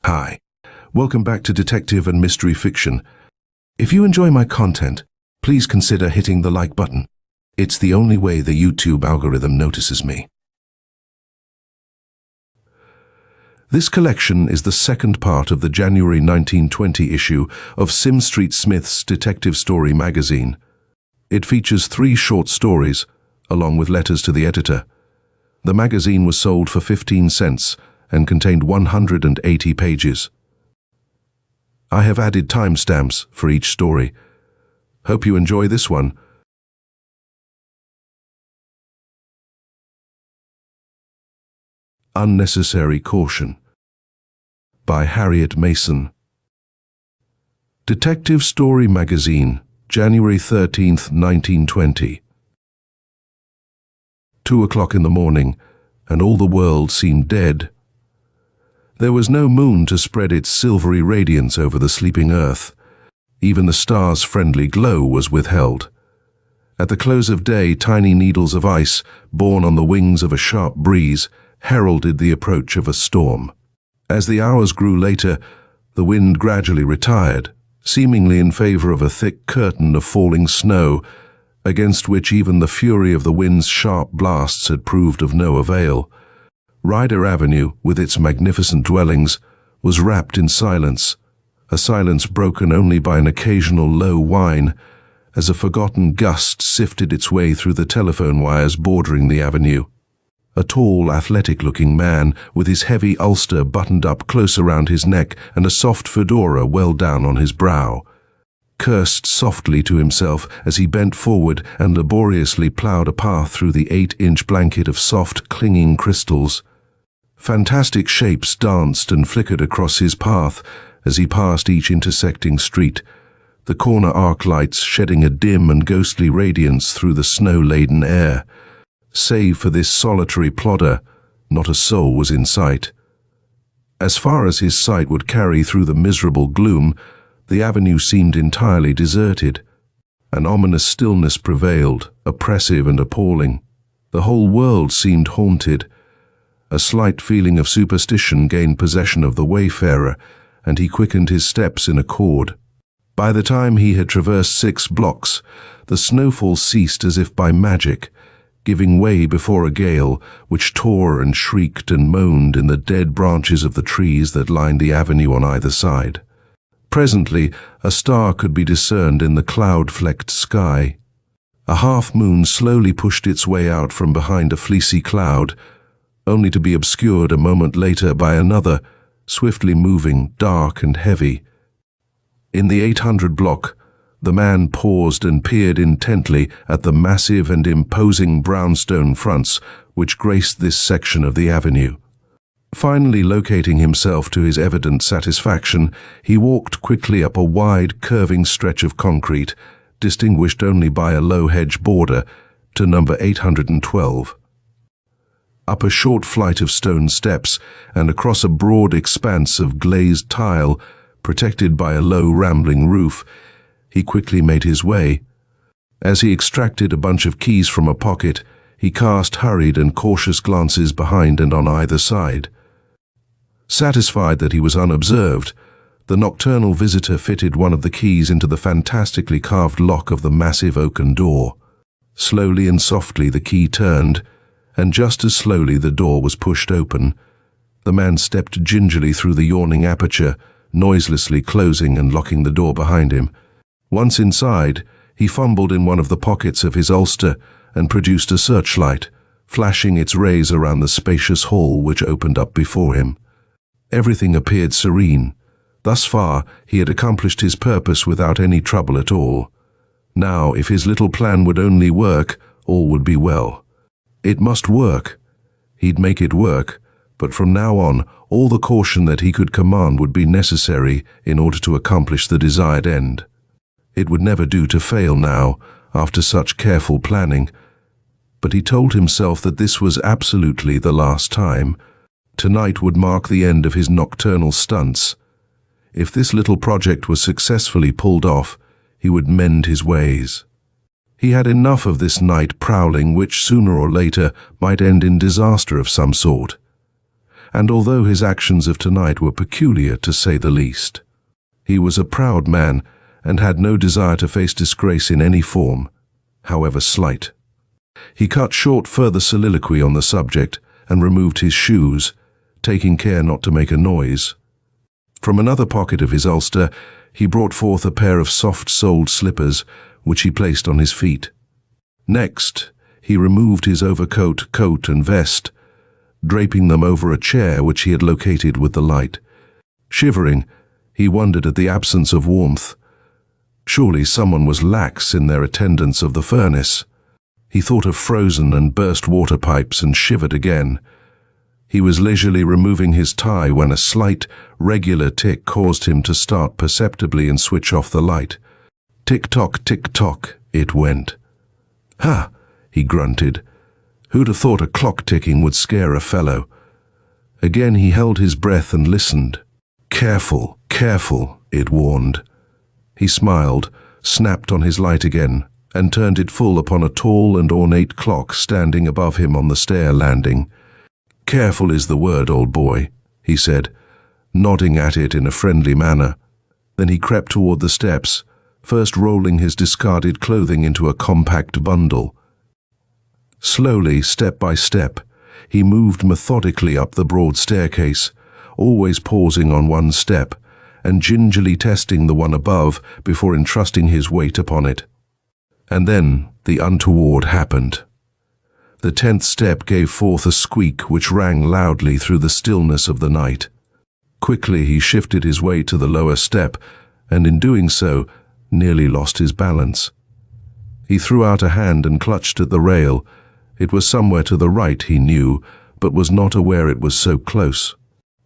Hi, welcome back to Detective and Mystery Fiction. If you enjoy my content, please consider hitting the like button. It's the only way the YouTube algorithm notices me. This collection is the second part of the January 1920 issue of Sim Street Smith's Detective Story magazine. It features 3 short stories, along with letters to the editor. The magazine was sold for 15 cents and contained 180 pages. I have added timestamps for each story. Hope you enjoy this one. Unnecessary Caution by Harriet Mason. Detective Story Magazine, January 13th, 1920. 2 o'clock in the morning, and all the world seemed dead. There was no moon to spread its silvery radiance over the sleeping earth. Even the stars' friendly glow was withheld. At the close of day, tiny needles of ice, borne on the wings of a sharp breeze, heralded the approach of a storm. As the hours grew later, the wind gradually retired, seemingly in favor of a thick curtain of falling snow, against which even the fury of the wind's sharp blasts had proved of no avail. Ryder Avenue, with its magnificent dwellings, was wrapped in silence, a silence broken only by an occasional low whine, as a forgotten gust sifted its way through the telephone wires bordering the avenue. A tall, athletic-looking man, with his heavy ulster buttoned up close around his neck and a soft fedora well down on his brow, cursed softly to himself as he bent forward and laboriously plowed a path through the 8-inch blanket of soft, clinging crystals. Fantastic shapes danced and flickered across his path as he passed each intersecting street, the corner arc lights shedding a dim and ghostly radiance through the snow-laden air. Save for this solitary plodder, not a soul was in sight. As far as his sight would carry through the miserable gloom, the avenue seemed entirely deserted. An ominous stillness prevailed, oppressive and appalling. The whole world seemed haunted. A slight feeling of superstition gained possession of the wayfarer, and he quickened his steps in accord. By the time he had traversed 6 blocks, the snowfall ceased as if by magic, giving way before a gale which tore and shrieked and moaned in the dead branches of the trees that lined the avenue on either side. Presently, a star could be discerned in the cloud-flecked sky. A half-moon slowly pushed its way out from behind a fleecy cloud, only to be obscured a moment later by another, swiftly moving, dark and heavy. In the 800 block, the man paused and peered intently at the massive and imposing brownstone fronts which graced this section of the avenue. Finally locating himself to his evident satisfaction, he walked quickly up a wide, curving stretch of concrete, distinguished only by a low hedge border, to number 812. Up a short flight of stone steps and across a broad expanse of glazed tile, protected by a low rambling roof, he quickly made his way. As he extracted a bunch of keys from a pocket, he cast hurried and cautious glances behind and on either side. Satisfied that he was unobserved, the nocturnal visitor fitted one of the keys into the fantastically carved lock of the massive oaken door. Slowly and softly the key turned, and just as slowly the door was pushed open. The man stepped gingerly through the yawning aperture, noiselessly closing and locking the door behind him. Once inside, he fumbled in one of the pockets of his ulster and produced a searchlight, flashing its rays around the spacious hall which opened up before him. Everything appeared serene. Thus far, he had accomplished his purpose without any trouble at all. Now, if his little plan would only work, all would be well. It must work. He'd make it work, but from now on, all the caution that he could command would be necessary in order to accomplish the desired end. It would never do to fail now, after such careful planning. But he told himself that this was absolutely the last time. Tonight would mark the end of his nocturnal stunts. If this little project was successfully pulled off, he would mend his ways. He had enough of this night prowling which sooner or later might end in disaster of some sort. and although his actions of tonight were peculiar to say the least, he was a proud man and had no desire to face disgrace in any form, however slight. He cut short further soliloquy on the subject and removed his shoes, taking care not to make a noise. From another pocket of his ulster, he brought forth a pair of soft-soled slippers, which he placed on his feet. Next, he removed his overcoat, coat, and vest, draping them over a chair which he had located with the light. Shivering, he wondered at the absence of warmth. Surely someone was lax in their attendance of the furnace. He thought of frozen and burst water pipes and shivered again. He was leisurely removing his tie when a slight, regular tick caused him to start perceptibly and switch off the light. Tick-tock, it went. "Ha!" he grunted. "Who'd have thought a clock ticking would scare a fellow?" Again he held his breath and listened. "Careful, careful," it warned. He smiled, snapped on his light again, and turned it full upon a tall and ornate clock standing above him on the stair landing. "Careful is the word, old boy," he said, nodding at it in a friendly manner. Then he crept toward the steps, first rolling his discarded clothing into a compact bundle. Slowly, step by step, he moved methodically up the broad staircase, always pausing on one step, and gingerly testing the one above before entrusting his weight upon it. And then the untoward happened. The 10th step gave forth a squeak which rang loudly through the stillness of the night. Quickly he shifted his way to the lower step, and in doing so, nearly lost his balance. He threw out a hand and clutched at the rail. It was somewhere to the right, he knew, but was not aware it was so close.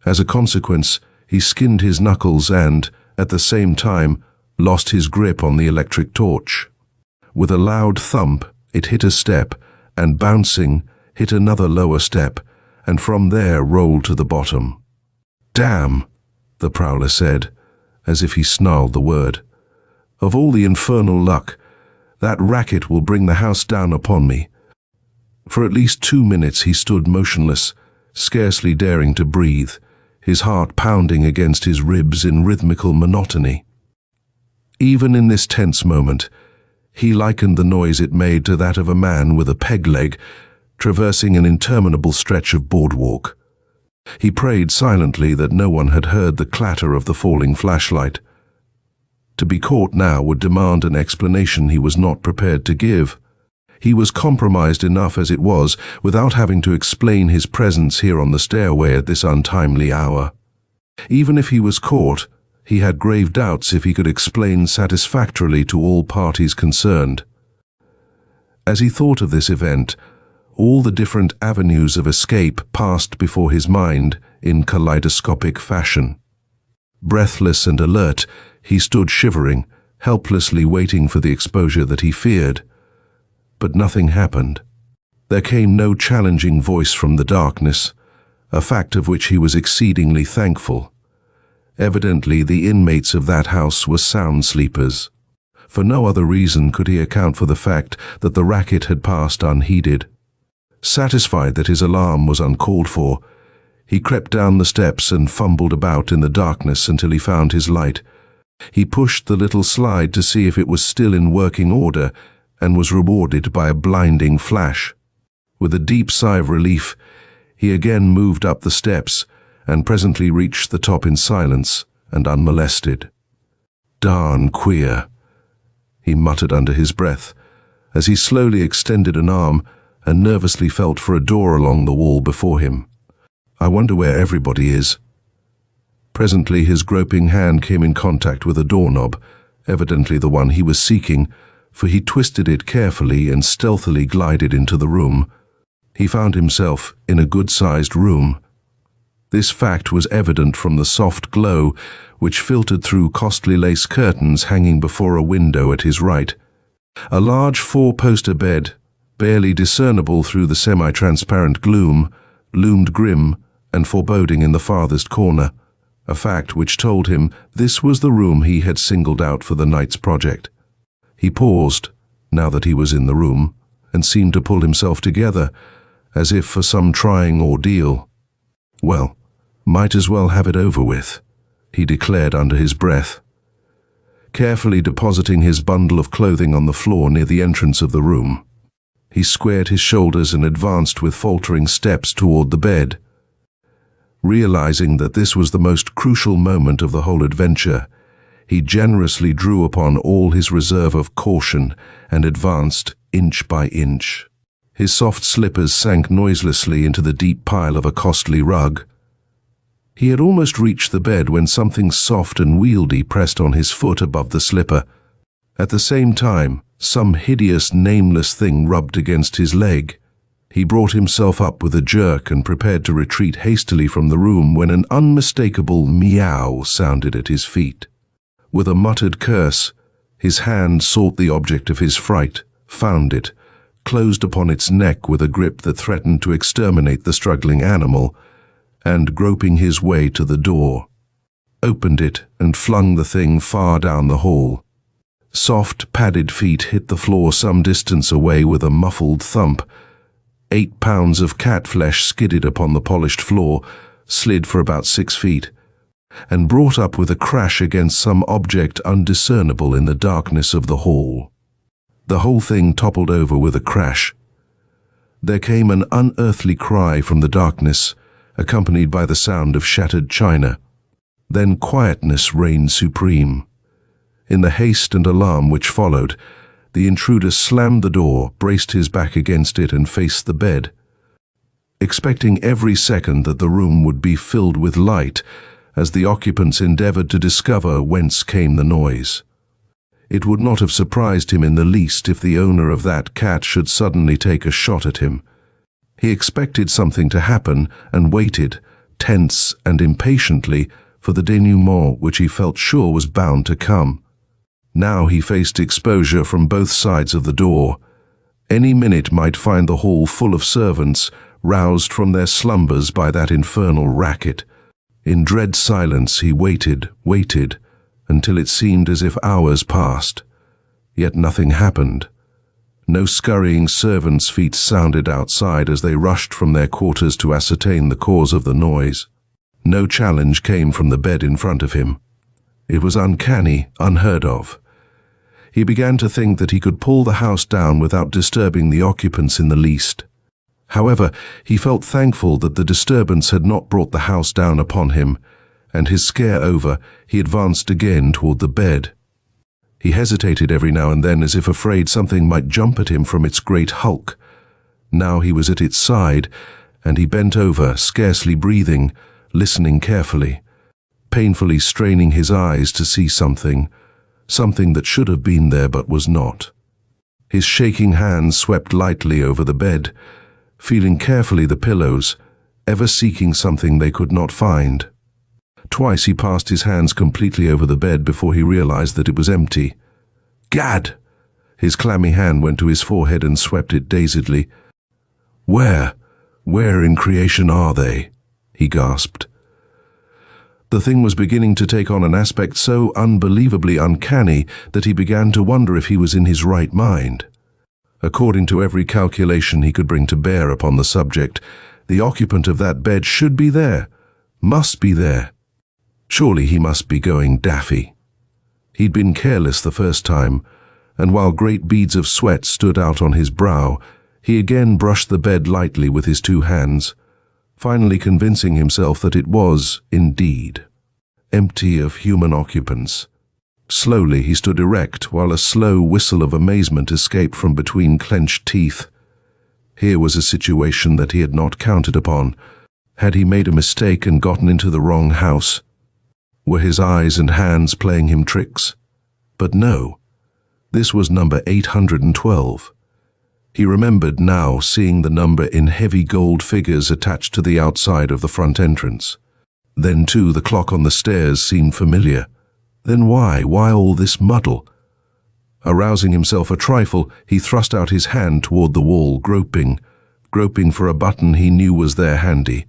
As a consequence, he skinned his knuckles and, at the same time, lost his grip on the electric torch. With a loud thump, it hit a step, and bouncing, hit another lower step, and from there rolled to the bottom. "Damn," the prowler said, as if he snarled the word. "Of all the infernal luck, that racket will bring the house down upon me." For at least 2 minutes he stood motionless, scarcely daring to breathe, his heart pounding against his ribs in rhythmical monotony. Even in this tense moment, he likened the noise it made to that of a man with a peg leg traversing an interminable stretch of boardwalk. He prayed silently that no one had heard the clatter of the falling flashlight. To be caught now would demand an explanation he was not prepared to give. He was compromised enough as it was, without having to explain his presence here on the stairway at this untimely hour. Even if he was caught, he had grave doubts if he could explain satisfactorily to all parties concerned. As he thought of this event, all the different avenues of escape passed before his mind in kaleidoscopic fashion. Breathless and alert, he stood shivering, helplessly waiting for the exposure that he feared. But nothing happened. There came no challenging voice from the darkness, a fact of which he was exceedingly thankful. Evidently, the inmates of that house were sound sleepers. For no other reason could he account for the fact that the racket had passed unheeded. Satisfied that his alarm was uncalled for, he crept down the steps and fumbled about in the darkness until he found his light. He pushed the little slide to see if it was still in working order, and was rewarded by a blinding flash. With a deep sigh of relief, he again moved up the steps, and presently reached the top in silence and unmolested. "Darn queer," he muttered under his breath, as he slowly extended an arm and nervously felt for a door along the wall before him. "I wonder where everybody is." Presently his groping hand came in contact with a doorknob, evidently the one he was seeking, for he twisted it carefully and stealthily glided into the room. He found himself in a good-sized room. This fact was evident from the soft glow which filtered through costly lace curtains hanging before a window at his right. A large 4-poster bed, barely discernible through the semi-transparent gloom, loomed grim and foreboding in the farthest corner, a fact which told him this was the room he had singled out for the night's project. He paused, now that he was in the room, and seemed to pull himself together, as if for some trying ordeal. Well, Might as well have it over with, he declared under his breath. Carefully depositing his bundle of clothing on the floor near the entrance of the room, he squared his shoulders and advanced with faltering steps toward the bed. Realizing that this was the most crucial moment of the whole adventure, he generously drew upon all his reserve of caution and advanced inch by inch. His soft slippers sank noiselessly into the deep pile of a costly rug. He had almost reached the bed when something soft and wieldy pressed on his foot above the slipper. At the same time, some hideous, nameless thing rubbed against his leg. He brought himself up with a jerk and prepared to retreat hastily from the room when an unmistakable meow sounded at his feet. With a muttered curse, his hand sought the object of his fright, found it, closed upon its neck with a grip that threatened to exterminate the struggling animal, and groping his way to the door, opened it and flung the thing far down the hall. Soft, padded feet hit the floor some distance away with a muffled thump. 8 pounds of cat flesh skidded upon the polished floor, slid for about 6 feet, and brought up with a crash against some object undiscernible in the darkness of the hall. The whole thing toppled over with a crash. There came an unearthly cry from the darkness, accompanied by the sound of shattered china. Then quietness reigned supreme. In the haste and alarm which followed, the intruder slammed the door, braced his back against it, and faced the bed, expecting every second that the room would be filled with light as the occupants endeavored to discover whence came the noise. It would not have surprised him in the least if the owner of that cat should suddenly take a shot at him. He expected something to happen and waited, tense and impatiently, for the denouement which he felt sure was bound to come. Now he faced exposure from both sides of the door. Any minute might find the hall full of servants, roused from their slumbers by that infernal racket. In dread silence he waited, until it seemed as if hours passed. Yet nothing happened. No scurrying servants' feet sounded outside as they rushed from their quarters to ascertain the cause of the noise. No challenge came from the bed in front of him. It was uncanny, unheard of. He began to think that he could pull the house down without disturbing the occupants in the least. However, he felt thankful that the disturbance had not brought the house down upon him, and his scare over, he advanced again toward the bed. He hesitated every now and then as if afraid something might jump at him from its great hulk. Now he was at its side, and he bent over, scarcely breathing, listening carefully, painfully straining his eyes to see something that should have been there but was not. His shaking hands swept lightly over the bed, feeling carefully the pillows, ever seeking something they could not find. Twice he passed his hands completely over the bed before he realized that it was empty. Gad! His clammy hand went to his forehead and swept it dazedly. Where in creation are they? He gasped. The thing was beginning to take on an aspect so unbelievably uncanny that he began to wonder if he was in his right mind. According to every calculation he could bring to bear upon the subject, the occupant of that bed should be there, must be there. Surely he must be going daffy. He'd been careless the first time, and while great beads of sweat stood out on his brow, he again brushed the bed lightly with his 2 hands, finally convincing himself that it was, indeed, empty of human occupants. Slowly he stood erect while a slow whistle of amazement escaped from between clenched teeth. Here was a situation that he had not counted upon. Had he made a mistake and gotten into the wrong house? Were his eyes and hands playing him tricks? But no, this was number 812. He remembered now seeing the number in heavy gold figures attached to the outside of the front entrance. Then, too, the clock on the stairs seemed familiar. Then why all this muddle? Arousing himself a trifle, he thrust out his hand toward the wall, groping for a button he knew was there handy.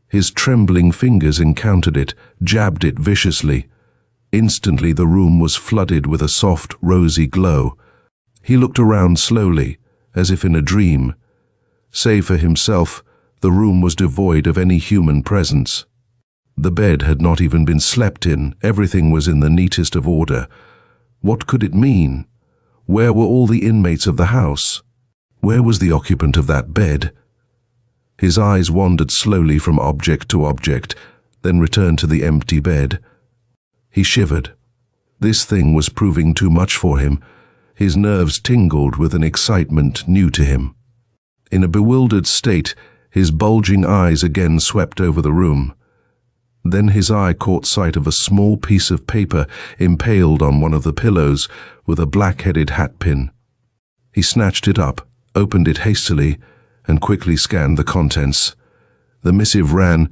His trembling fingers encountered it, jabbed it viciously. Instantly the room was flooded with a soft, rosy glow. He looked around slowly, as if in a dream. Save for himself, the room was devoid of any human presence. The bed had not even been slept in. Everything was in the neatest of order. What could it mean? Where were all the inmates of the house? Where was the occupant of that bed? His eyes wandered slowly from object to object, then returned to the empty bed. He shivered. This thing was proving too much for him. His nerves tingled with an excitement new to him. In a bewildered state, his bulging eyes again swept over the room. Then his eye caught sight of a small piece of paper impaled on one of the pillows with a black-headed hatpin. He snatched it up, opened it hastily, and quickly scanned the contents. The missive ran,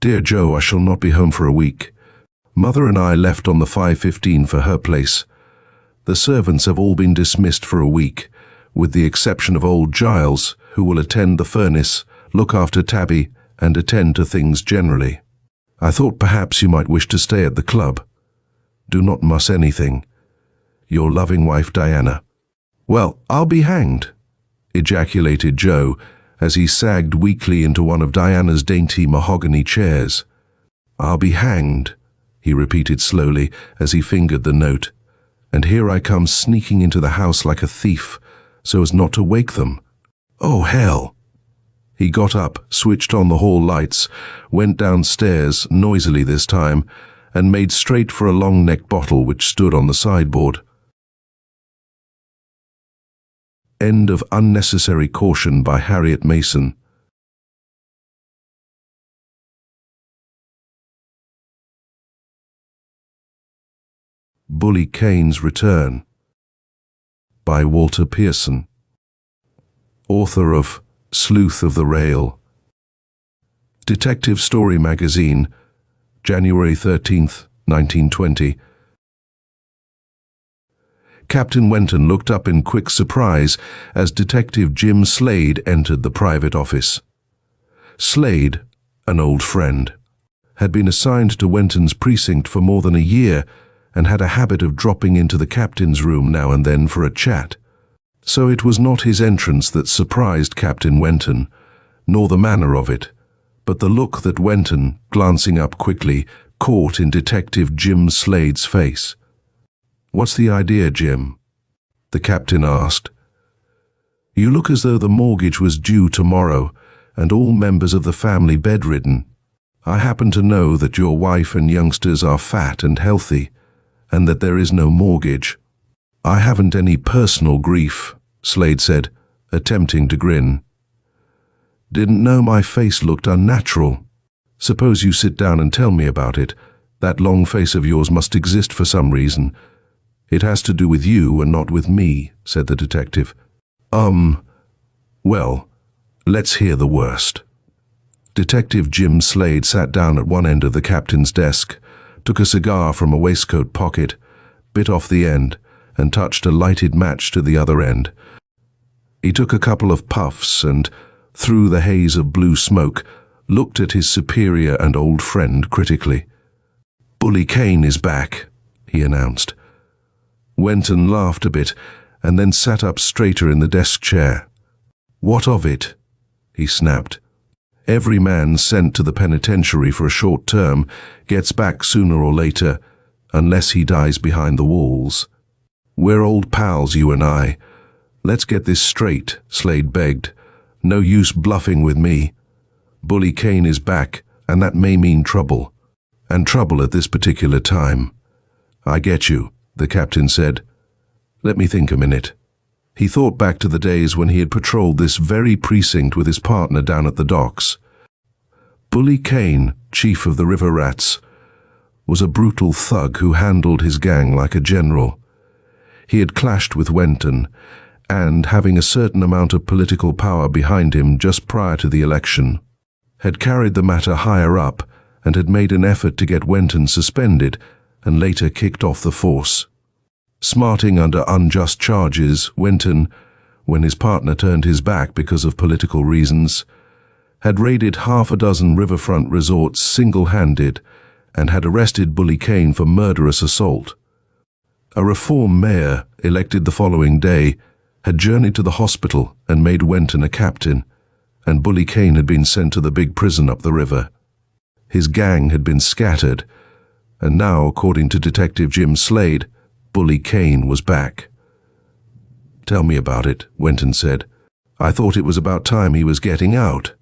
"Dear Joe, I shall not be home for a week. Mother and I left on the 5:15 for her place. The servants have all been dismissed for a week, with the exception of old Giles, who will attend the furnace, look after Tabby, and attend to things generally. I thought perhaps you might wish to stay at the club. Do not muss anything. Your loving wife, Diana." "Well, I'll be hanged," ejaculated Joe, as he sagged weakly into one of Diana's dainty mahogany chairs. "I'll be hanged," he repeated slowly as he fingered the note. "And here I come sneaking into the house like a thief, so as not to wake them. Oh, hell!" He got up, switched on the hall lights, went downstairs, noisily this time, and made straight for a long-necked bottle which stood on the sideboard. End of Unnecessary Caution by Harriet Mason. Bully Kane's Return by Walter Pearson, author of Sleuth of the Rail. Detective Story Magazine, January 13th, 1920. Captain Wenton looked up in quick surprise as Detective Jim Slade entered the private office. Slade, an old friend, had been assigned to Wenton's precinct for more than a year and had a habit of dropping into the captain's room now and then for a chat. So it was not his entrance that surprised Captain Wenton, nor the manner of it, but the look that Wenton, glancing up quickly, caught in Detective Jim Slade's face. "What's the idea, Jim?" the captain asked. "You look as though the mortgage was due tomorrow, and all members of the family bedridden. I happen to know that your wife and youngsters are fat and healthy, and that there is no mortgage." "I haven't any personal grief," Slade said, attempting to grin. "Didn't know my face looked unnatural. Suppose you sit down and tell me about it. That long face of yours must exist for some reason. It has to do with you and not with me," said the detective. Well, let's hear the worst." Detective Jim Slade sat down at one end of the captain's desk, took a cigar from a waistcoat pocket, bit off the end, and touched a lighted match to the other end. He took a couple of puffs and, through the haze of blue smoke, looked at his superior and old friend critically. "Bully Kane is back," he announced. Wenton laughed a bit, and then sat up straighter in the desk chair. "What of it?" he snapped. "Every man sent to the penitentiary for a short term gets back sooner or later, unless he dies behind the walls. We're old pals, you and I. Let's get this straight," Slade begged. "No use bluffing with me. Bully Kane is back, and that may mean trouble. And trouble at this particular time." "I get you," the captain said. "Let me think a minute." He thought back to the days when he had patrolled this very precinct with his partner down at the docks. Bully Kane, chief of the River Rats, was a brutal thug who handled his gang like a general. He had clashed with Wenton, and, having a certain amount of political power behind him just prior to the election, had carried the matter higher up and had made an effort to get Wenton suspended and later kicked off the force. Smarting under unjust charges, Wenton, when his partner turned his back because of political reasons, had raided half a dozen riverfront resorts single-handed and had arrested Bully Kane for murderous assault. A reform mayor, elected the following day, had journeyed to the hospital and made Wenton a captain, and Bully Kane had been sent to the big prison up the river. His gang had been scattered, and now, according to Detective Jim Slade, Bully Kane was back. "Tell me about it," Wenton said. "I thought it was about time he was getting out."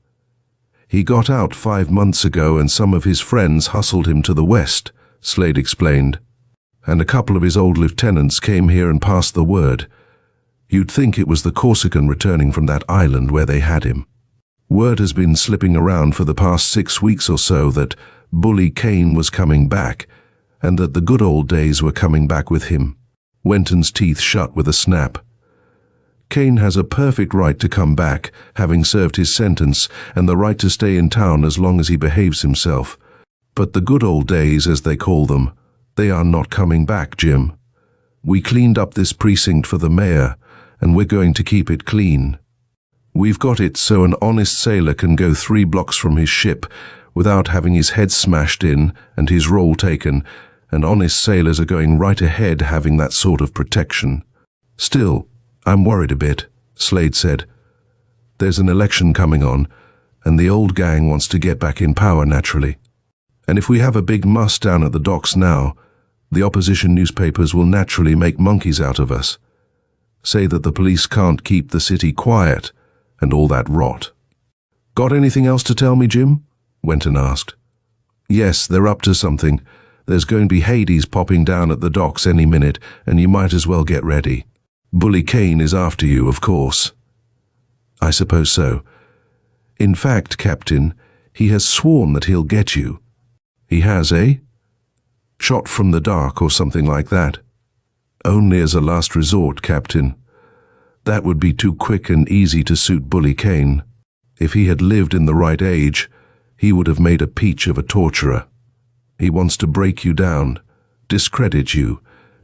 "He got out 5 months ago and some of his friends hustled him to the west," Slade explained. "And a couple of his old lieutenants came here and passed the word. You'd think it was the Corsican returning from that island where they had him. Word has been slipping around for the past 6 weeks or so that Bully Kane was coming back, and that the good old days were coming back with him." Wenton's teeth shut with a snap. "Kane has a perfect right to come back, having served his sentence, and the right to stay in town as long as he behaves himself. But the good old days, as they call them, they are not coming back, Jim. We cleaned up this precinct for the mayor, and we're going to keep it clean. We've got it so an honest sailor can go 3 blocks from his ship without having his head smashed in and his roll taken, and honest sailors are going right ahead having that sort of protection. Still, I'm worried a bit," Slade said. "There's an election coming on, and the old gang wants to get back in power naturally. And if we have a big muss down at the docks now, the opposition newspapers will naturally make monkeys out of us. Say that the police can't keep the city quiet, and all that rot." "Got anything else to tell me, Jim?" Wenton asked. "Yes, they're up to something. There's going to be Hades popping down at the docks any minute, and you might as well get ready. Bully Kane is after you, of course." "I suppose so. In fact, Captain, he has sworn that he'll get you." "He has, eh? Shot from the dark or something like that?" "Only as a last resort, Captain. That would be too quick and easy to suit Bully Kane. If he had lived in the right age, he would have made a peach of a torturer. He wants to break you down, discredit you,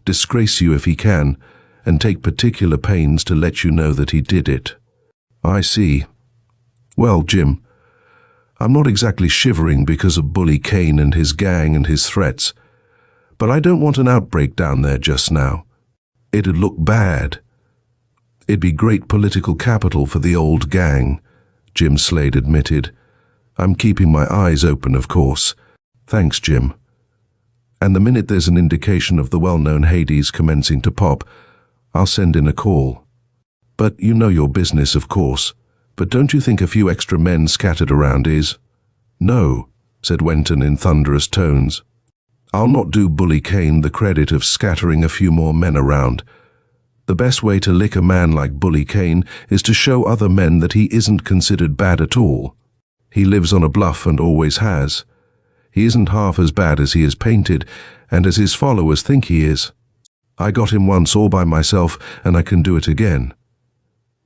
disgrace you if he can, and take particular pains to let you know that he did it." "I see. Well, Jim, I'm not exactly shivering because of Bully Kane and his gang and his threats, but I don't want an outbreak down there just now. It'd look bad. It'd be great political capital for the old gang," Jim Slade admitted. "I'm keeping my eyes open, of course." "Thanks, Jim. And the minute there's an indication of the well-known Hades commencing to pop, I'll send in a call. But you know your business, of course. But don't you think a few extra men scattered around is—" "No," said Wenton in thunderous tones. "I'll not do Bully Kane the credit of scattering a few more men around. The best way to lick a man like Bully Kane is to show other men that he isn't considered bad at all. He lives on a bluff and always has. He isn't half as bad as he is painted, and as his followers think he is. I got him once all by myself, and I can do it again.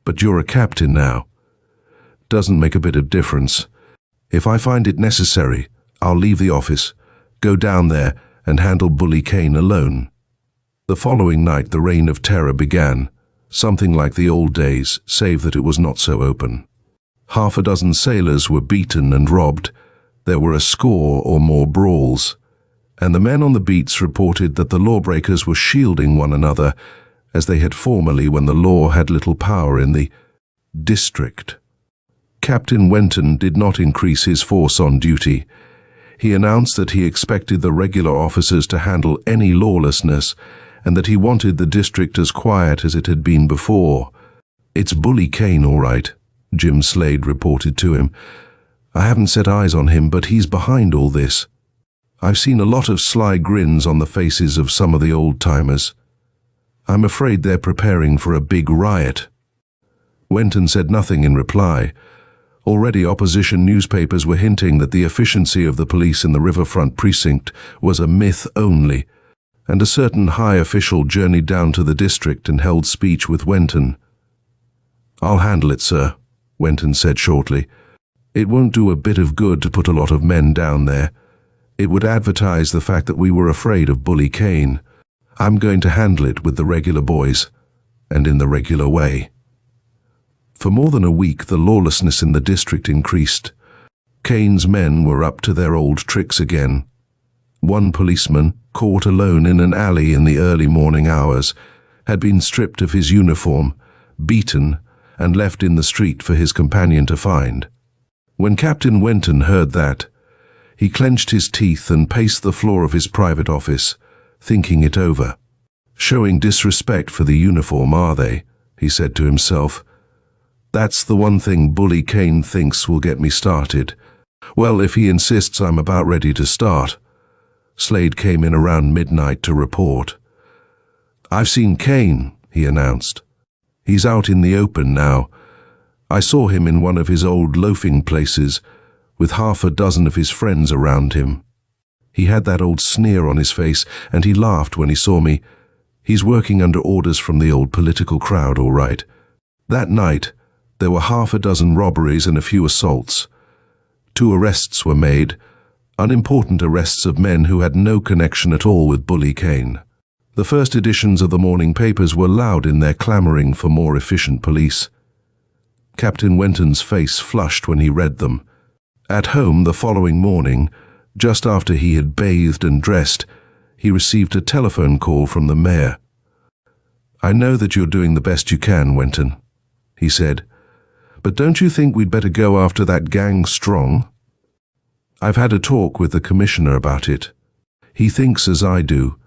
But you're a captain now. Doesn't make a bit of difference. If I find it necessary, I'll leave the office, go down there, and handle Bully Kane alone." The following night the reign of terror began, something like the old days, save that it was not so open. 6 sailors were beaten and robbed. There were a score or more brawls, and the men on the beats reported that the lawbreakers were shielding one another, as they had formerly when the law had little power in the district. Captain Wenton did not increase his force on duty. He announced that he expected the regular officers to handle any lawlessness, and that he wanted the district as quiet as it had been before. "It's Bully Kane, all right," Jim Slade reported to him. "I haven't set eyes on him, but he's behind all this. I've seen a lot of sly grins on the faces of some of the old-timers. I'm afraid they're preparing for a big riot." Wenton said nothing in reply. Already opposition newspapers were hinting that the efficiency of the police in the riverfront precinct was a myth only, and a certain high official journeyed down to the district and held speech with Wenton. "I'll handle it, sir," Wenton said shortly. "It won't do a bit of good to put a lot of men down there. It would advertise the fact that we were afraid of Bully Kane. I'm going to handle it with the regular boys, and in the regular way." For more than a week the lawlessness in the district increased. Kane's men were up to their old tricks again. One policeman, caught alone in an alley in the early morning hours, had been stripped of his uniform, beaten, and left in the street for his companion to find. When Captain Wenton heard that, He clenched his teeth and paced the floor of his private office, thinking it over. Showing disrespect for the uniform, are they? He said to himself. That's the one thing Bully Kane thinks will get me started. Well, if he insists, I'm about ready to start. Slade came in around midnight to report. I've seen Kane, he announced. He's out in the open now. I saw him in one of his old loafing places, with half a dozen of his friends around him. He had that old sneer on his face, and he laughed when he saw me. He's working under orders from the old political crowd, all right. That night, there were half a dozen robberies and a few assaults. 2 arrests were made, unimportant arrests of men who had no connection at all with Bully Kane. The first editions of the morning papers were loud in their clamoring for more efficient police. Captain Wenton's face flushed when he read them. At home the following morning, just after he had bathed and dressed, he received a telephone call from the mayor. I know that you're doing the best you can, Wenton, he said, but don't you think we'd better go after that gang strong? I've had a talk with the commissioner about it. He thinks, as I do,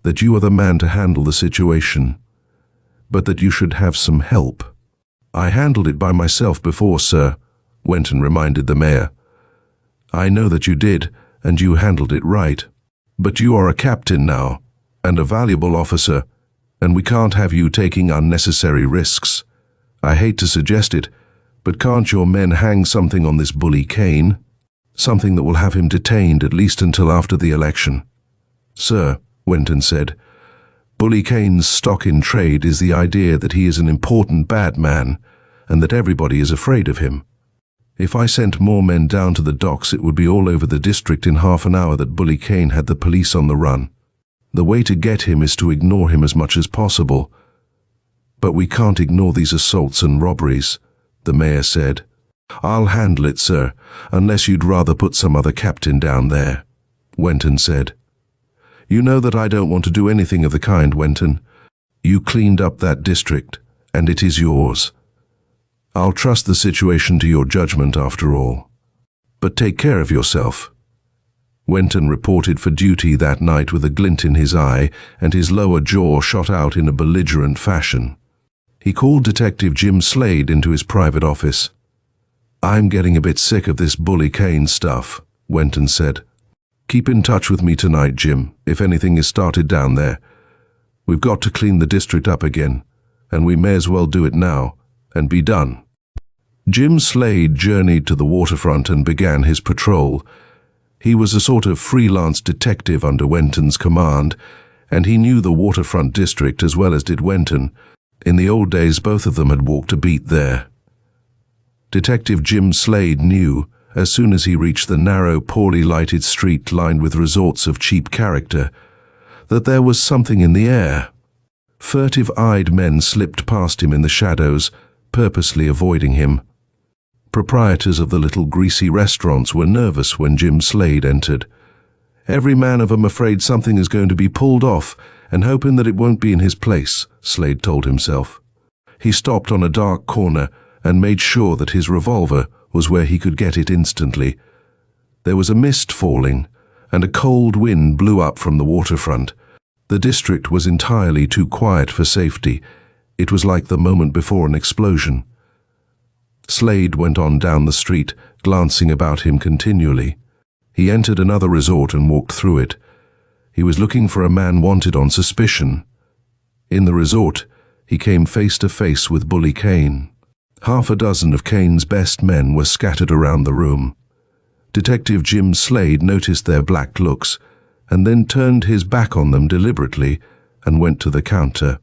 that you are the man to handle the situation, but that you should have some help. I handled it by myself before, sir, Wenton reminded the mayor. I know that you did, and you handled it right. But you are a captain now, and a valuable officer, and we can't have you taking unnecessary risks. I hate to suggest it, but can't your men hang something on this Bully Kane? Something that will have him detained at least until after the election. Sir, Wenton said, Bully Kane's stock in trade is the idea that he is an important bad man, and that everybody is afraid of him. If I sent more men down to the docks, it would be all over the district in half an hour that Bully Kane had the police on the run. The way to get him is to ignore him as much as possible. But we can't ignore these assaults and robberies, the mayor said. I'll handle it, sir, unless you'd rather put some other captain down there, Wenton said. You know that I don't want to do anything of the kind, Wenton. You cleaned up that district, and it is yours. I'll trust the situation to your judgment after all. But take care of yourself. Wenton reported for duty that night with a glint in his eye, and his lower jaw shot out in a belligerent fashion. He called Detective Jim Slade into his private office. I'm getting a bit sick of this Bully Kane stuff, Wenton said. Keep in touch with me tonight, Jim, if anything is started down there. We've got to clean the district up again, and we may as well do it now, and be done. Jim Slade journeyed to the waterfront and began his patrol. He was a sort of freelance detective under Wenton's command, and he knew the waterfront district as well as did Wenton. In the old days, both of them had walked a beat there. Detective Jim Slade knew, as soon as he reached the narrow, poorly lighted street lined with resorts of cheap character, that there was something in the air. Furtive-eyed men slipped past him in the shadows, purposely avoiding him. Proprietors of the little greasy restaurants were nervous when Jim Slade entered. Every man of 'em afraid something is going to be pulled off, and hoping that it won't be in his place, Slade told himself. He stopped on a dark corner and made sure that his revolver was where he could get it instantly. There was a mist falling, and a cold wind blew up from the waterfront. The district was entirely too quiet for safety. It was like the moment before an explosion. Slade went on down the street, glancing about him continually. He entered another resort and walked through it. He was looking for a man wanted on suspicion. In the resort, he came face to face with Bully Kane. Half a dozen of Kane's best men were scattered around the room. Detective Jim Slade noticed their black looks, and then turned his back on them deliberately and went to the counter.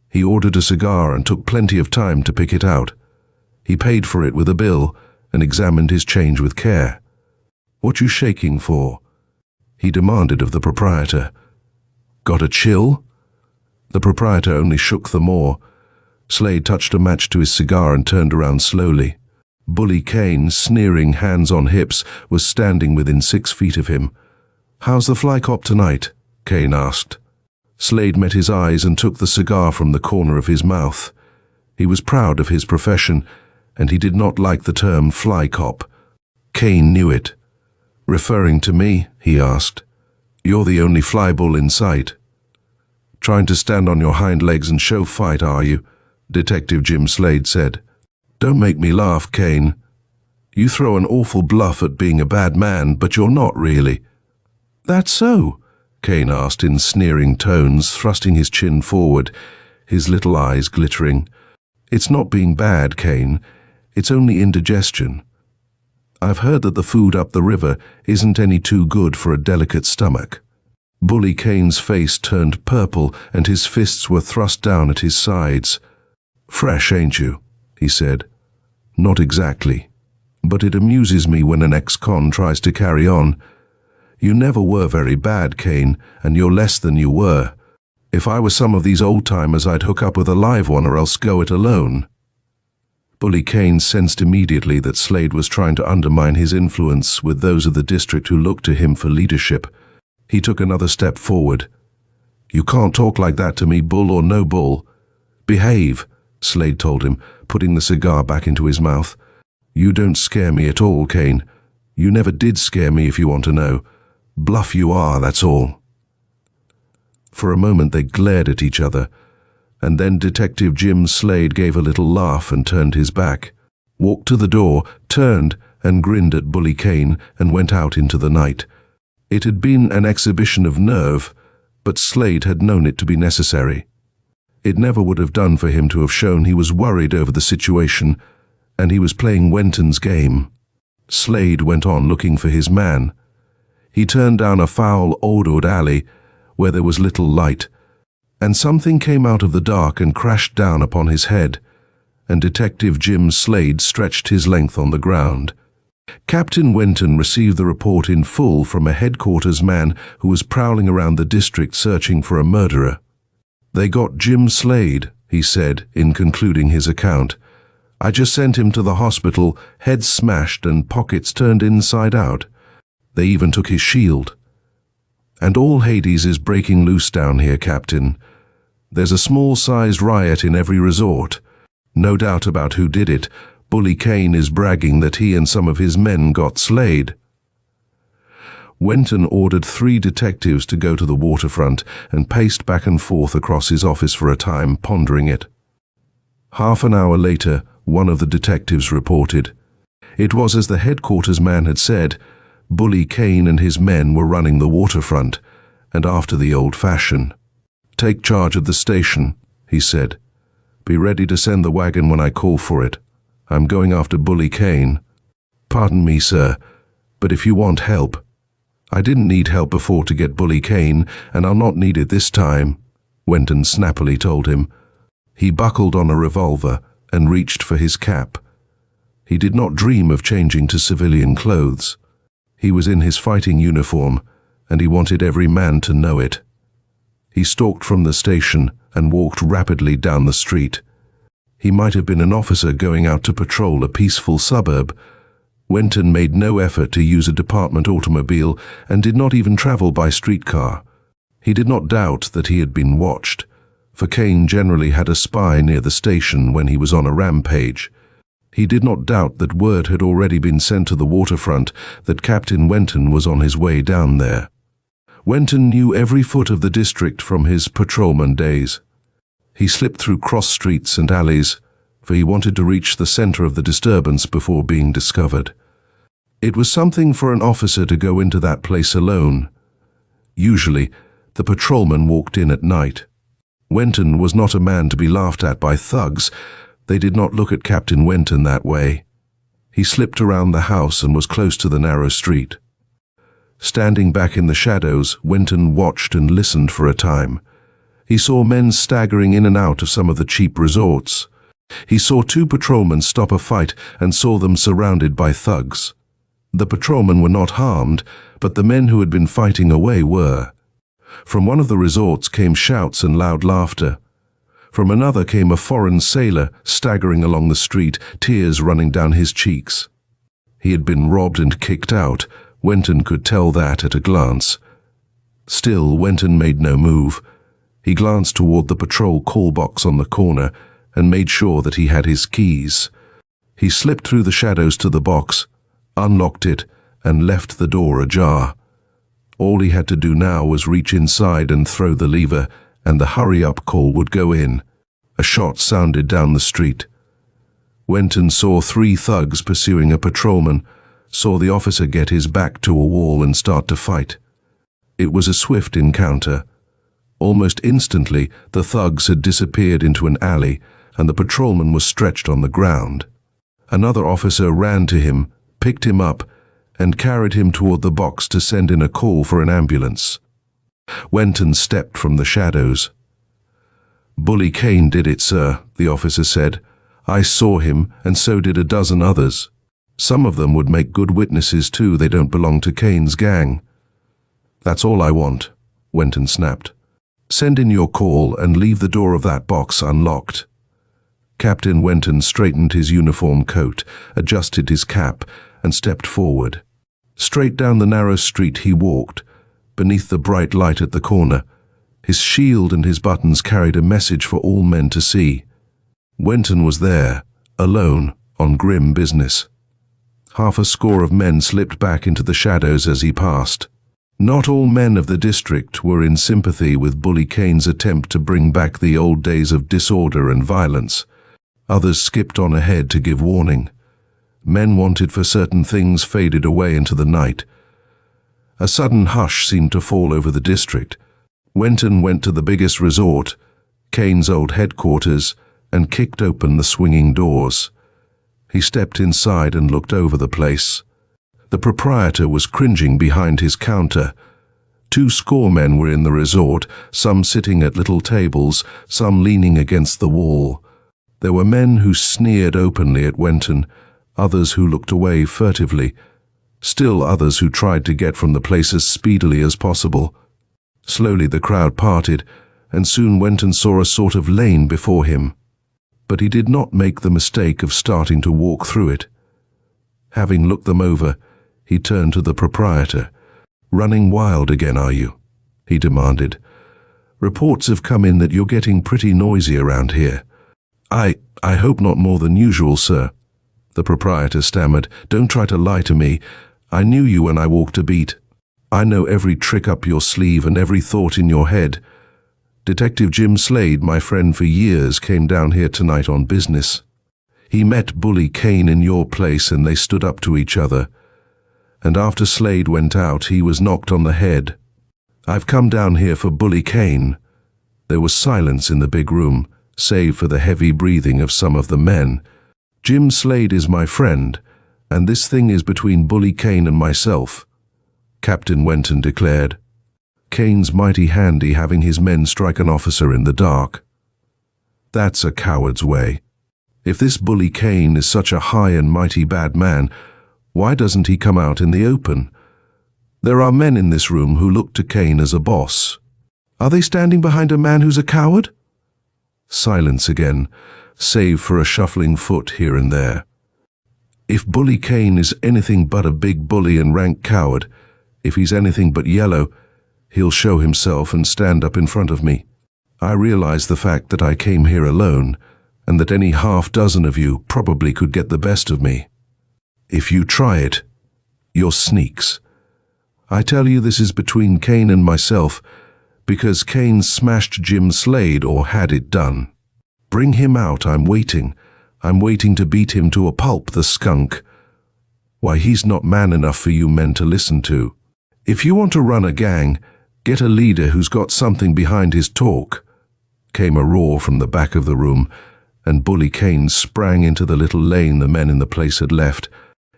He ordered a cigar and took plenty of time to pick it out. He paid for it with a bill and examined his change with care. "What you shaking for?" he demanded of the proprietor. "Got a chill?" The proprietor only shook the more. Slade touched a match to his cigar and turned around slowly. Bully Kane, sneering, hands on hips, was standing within 6 feet of him. "How's the fly cop tonight?" Kane asked. Slade met his eyes and took the cigar from the corner of his mouth. He was proud of his profession, and he did not like the term fly cop. Kane knew it. "Referring to me?" he asked. "You're the only flybull in sight. Trying to stand on your hind legs and show fight, are you?" Detective Jim Slade said. "Don't make me laugh, Kane. You throw an awful bluff at being a bad man, but you're not really." "That's so?" Kane asked in sneering tones, thrusting his chin forward, his little eyes glittering. "It's not being bad, Kane. It's only indigestion. I've heard that the food up the river isn't any too good for a delicate stomach." Bully Kane's face turned purple and his fists were thrust down at his sides. "Fresh, ain't you?" he said. "Not exactly. But it amuses me when an ex-con tries to carry on. You never were very bad, Kane, and you're less than you were. If I were some of these old-timers, I'd hook up with a live one or else go it alone." Bully Kane sensed immediately that Slade was trying to undermine his influence with those of the district who looked to him for leadership. He took another step forward. "You can't talk like that to me, bull or no bull." "Behave," Slade told him, putting the cigar back into his mouth. "You don't scare me at all, Kane. You never did scare me, if you want to know. Bluff you are, that's all." For a moment they glared at each other, and then Detective Jim Slade gave a little laugh and turned his back, walked to the door, turned and grinned at Bully Kane and went out into the night. It had been an exhibition of nerve, but Slade had known it to be necessary. It never would have done for him to have shown he was worried over the situation, and he was playing Wenton's game. Slade went on looking for his man. He turned down a foul, ordered alley where there was little light, and something came out of the dark and crashed down upon his head, and Detective Jim Slade stretched his length on the ground. Captain Wenton received the report in full from a headquarters man who was prowling around the district searching for a murderer. "They got Jim Slade," he said in concluding his account. "I just sent him to the hospital, head smashed and pockets turned inside out. They even took his shield. And all Hades is breaking loose down here, Captain. There's a small-sized riot in every resort. No doubt about who did it. Bully Kane is bragging that he and some of his men got Slade." Wenton ordered 3 detectives to go to the waterfront and paced back and forth across his office for a time, pondering it. Half an hour later, one of the detectives reported. It was as the headquarters man had said. Bully Kane and his men were running the waterfront, and after the old fashion. "Take charge of the station," he said. "Be ready to send the wagon when I call for it. I'm going after Bully Kane." "Pardon me, sir, but if you want help—" "I didn't need help before to get Bully Kane, and I'll not need it this time," Wenton snappily told him. He buckled on a revolver and reached for his cap. He did not dream of changing to civilian clothes. He was in his fighting uniform, and he wanted every man to know it. He stalked from the station and walked rapidly down the street. He might have been an officer going out to patrol a peaceful suburb. Wenton made no effort to use a department automobile and did not even travel by streetcar. He did not doubt that he had been watched, for Kane generally had a spy near the station when he was on a rampage. He did not doubt that word had already been sent to the waterfront that Captain Wenton was on his way down there. Wenton knew every foot of the district from his patrolman days. He slipped through cross streets and alleys, for he wanted to reach the center of the disturbance before being discovered. It was something for an officer to go into that place alone. Usually, the patrolman walked in at night. Wenton was not a man to be laughed at by thugs. They did not look at Captain Wenton that way. He slipped around the house and was close to the narrow street. Standing back in the shadows, Wenton watched and listened for a time. He saw men staggering in and out of some of the cheap resorts. He saw 2 patrolmen stop a fight and saw them surrounded by thugs. The patrolmen were not harmed, but the men who had been fighting away were. From one of the resorts came shouts and loud laughter. From another came a foreign sailor staggering along the street, tears running down his cheeks. He had been robbed and kicked out. Wenton could tell that at a glance. Still, Wenton made no move. He glanced toward the patrol call box on the corner and made sure that he had his keys. He slipped through the shadows to the box, unlocked it, and left the door ajar. All he had to do now was reach inside and throw the lever, and the hurry-up call would go in. A shot sounded down the street. Wenton saw 3 thugs pursuing a patrolman, saw the officer get his back to a wall and start to fight. It was a swift encounter. Almost instantly, the thugs had disappeared into an alley, and the patrolman was stretched on the ground. Another officer ran to him, picked him up, and carried him toward the box to send in a call for an ambulance. Wenton stepped from the shadows. "Bully Kane did it, sir," the officer said. "I saw him, and so did a dozen others. Some of them would make good witnesses too. They don't belong to Kane's gang." "That's all I want," Wenton snapped. "Send in your call and leave the door of that box unlocked." Captain Wenton straightened his uniform coat, adjusted his cap, and stepped forward. Straight down the narrow street he walked, beneath the bright light at the corner. His shield and his buttons carried a message for all men to see. Wenton was there, alone, on grim business. Half a score of men slipped back into the shadows as he passed. Not all men of the district were in sympathy with Bully Kane's attempt to bring back the old days of disorder and violence. Others skipped on ahead to give warning. Men wanted for certain things faded away into the night. A sudden hush seemed to fall over the district. Wenton went to the biggest resort, Kane's old headquarters, and kicked open the swinging doors. He stepped inside and looked over the place. The proprietor was cringing behind his counter. 2 score men were in the resort, some sitting at little tables, some leaning against the wall. There were men who sneered openly at Wenton, others who looked away furtively, still others who tried to get from the place as speedily as possible. Slowly the crowd parted, and soon Wenton saw a sort of lane before him. But he did not make the mistake of starting to walk through it. Having looked them over, he turned to the proprietor. "Running wild again, are you?" he demanded. "Reports have come in that you're getting pretty noisy around here." I hope not more than usual, sir," the proprietor stammered. "Don't try to lie to me. I knew you when I walked a beat. I know every trick up your sleeve and every thought in your head. Detective Jim Slade, my friend for years, came down here tonight on business. He met Bully Kane in your place and they stood up to each other. And after Slade went out, he was knocked on the head. I've come down here for Bully Kane." There was silence in the big room, save for the heavy breathing of some of the men. "Jim Slade is my friend, and this thing is between Bully Kane and myself," Captain Wenton declared. "Kane's mighty handy having his men strike an officer in the dark. That's a coward's way. If this Bully Kane is such a high and mighty bad man, why doesn't he come out in the open? There are men in this room who look to Kane as a boss. Are they standing behind a man who's a coward?" Silence again, save for a shuffling foot here and there. "If Bully Kane is anything but a big bully and rank coward, if he's anything but yellow, he'll show himself and stand up in front of me. I realize the fact that I came here alone, and that any half-dozen of you probably could get the best of me. If you try it, you're sneaks. I tell you this is between Kane and myself, because Kane smashed Jim Slade or had it done. Bring him out, I'm waiting. I'm waiting to beat him to a pulp, the skunk. Why, he's not man enough for you men to listen to. If you want to run a gang, get a leader who's got something behind his talk." Came a roar from the back of the room, and Bully Kane sprang into the little lane the men in the place had left.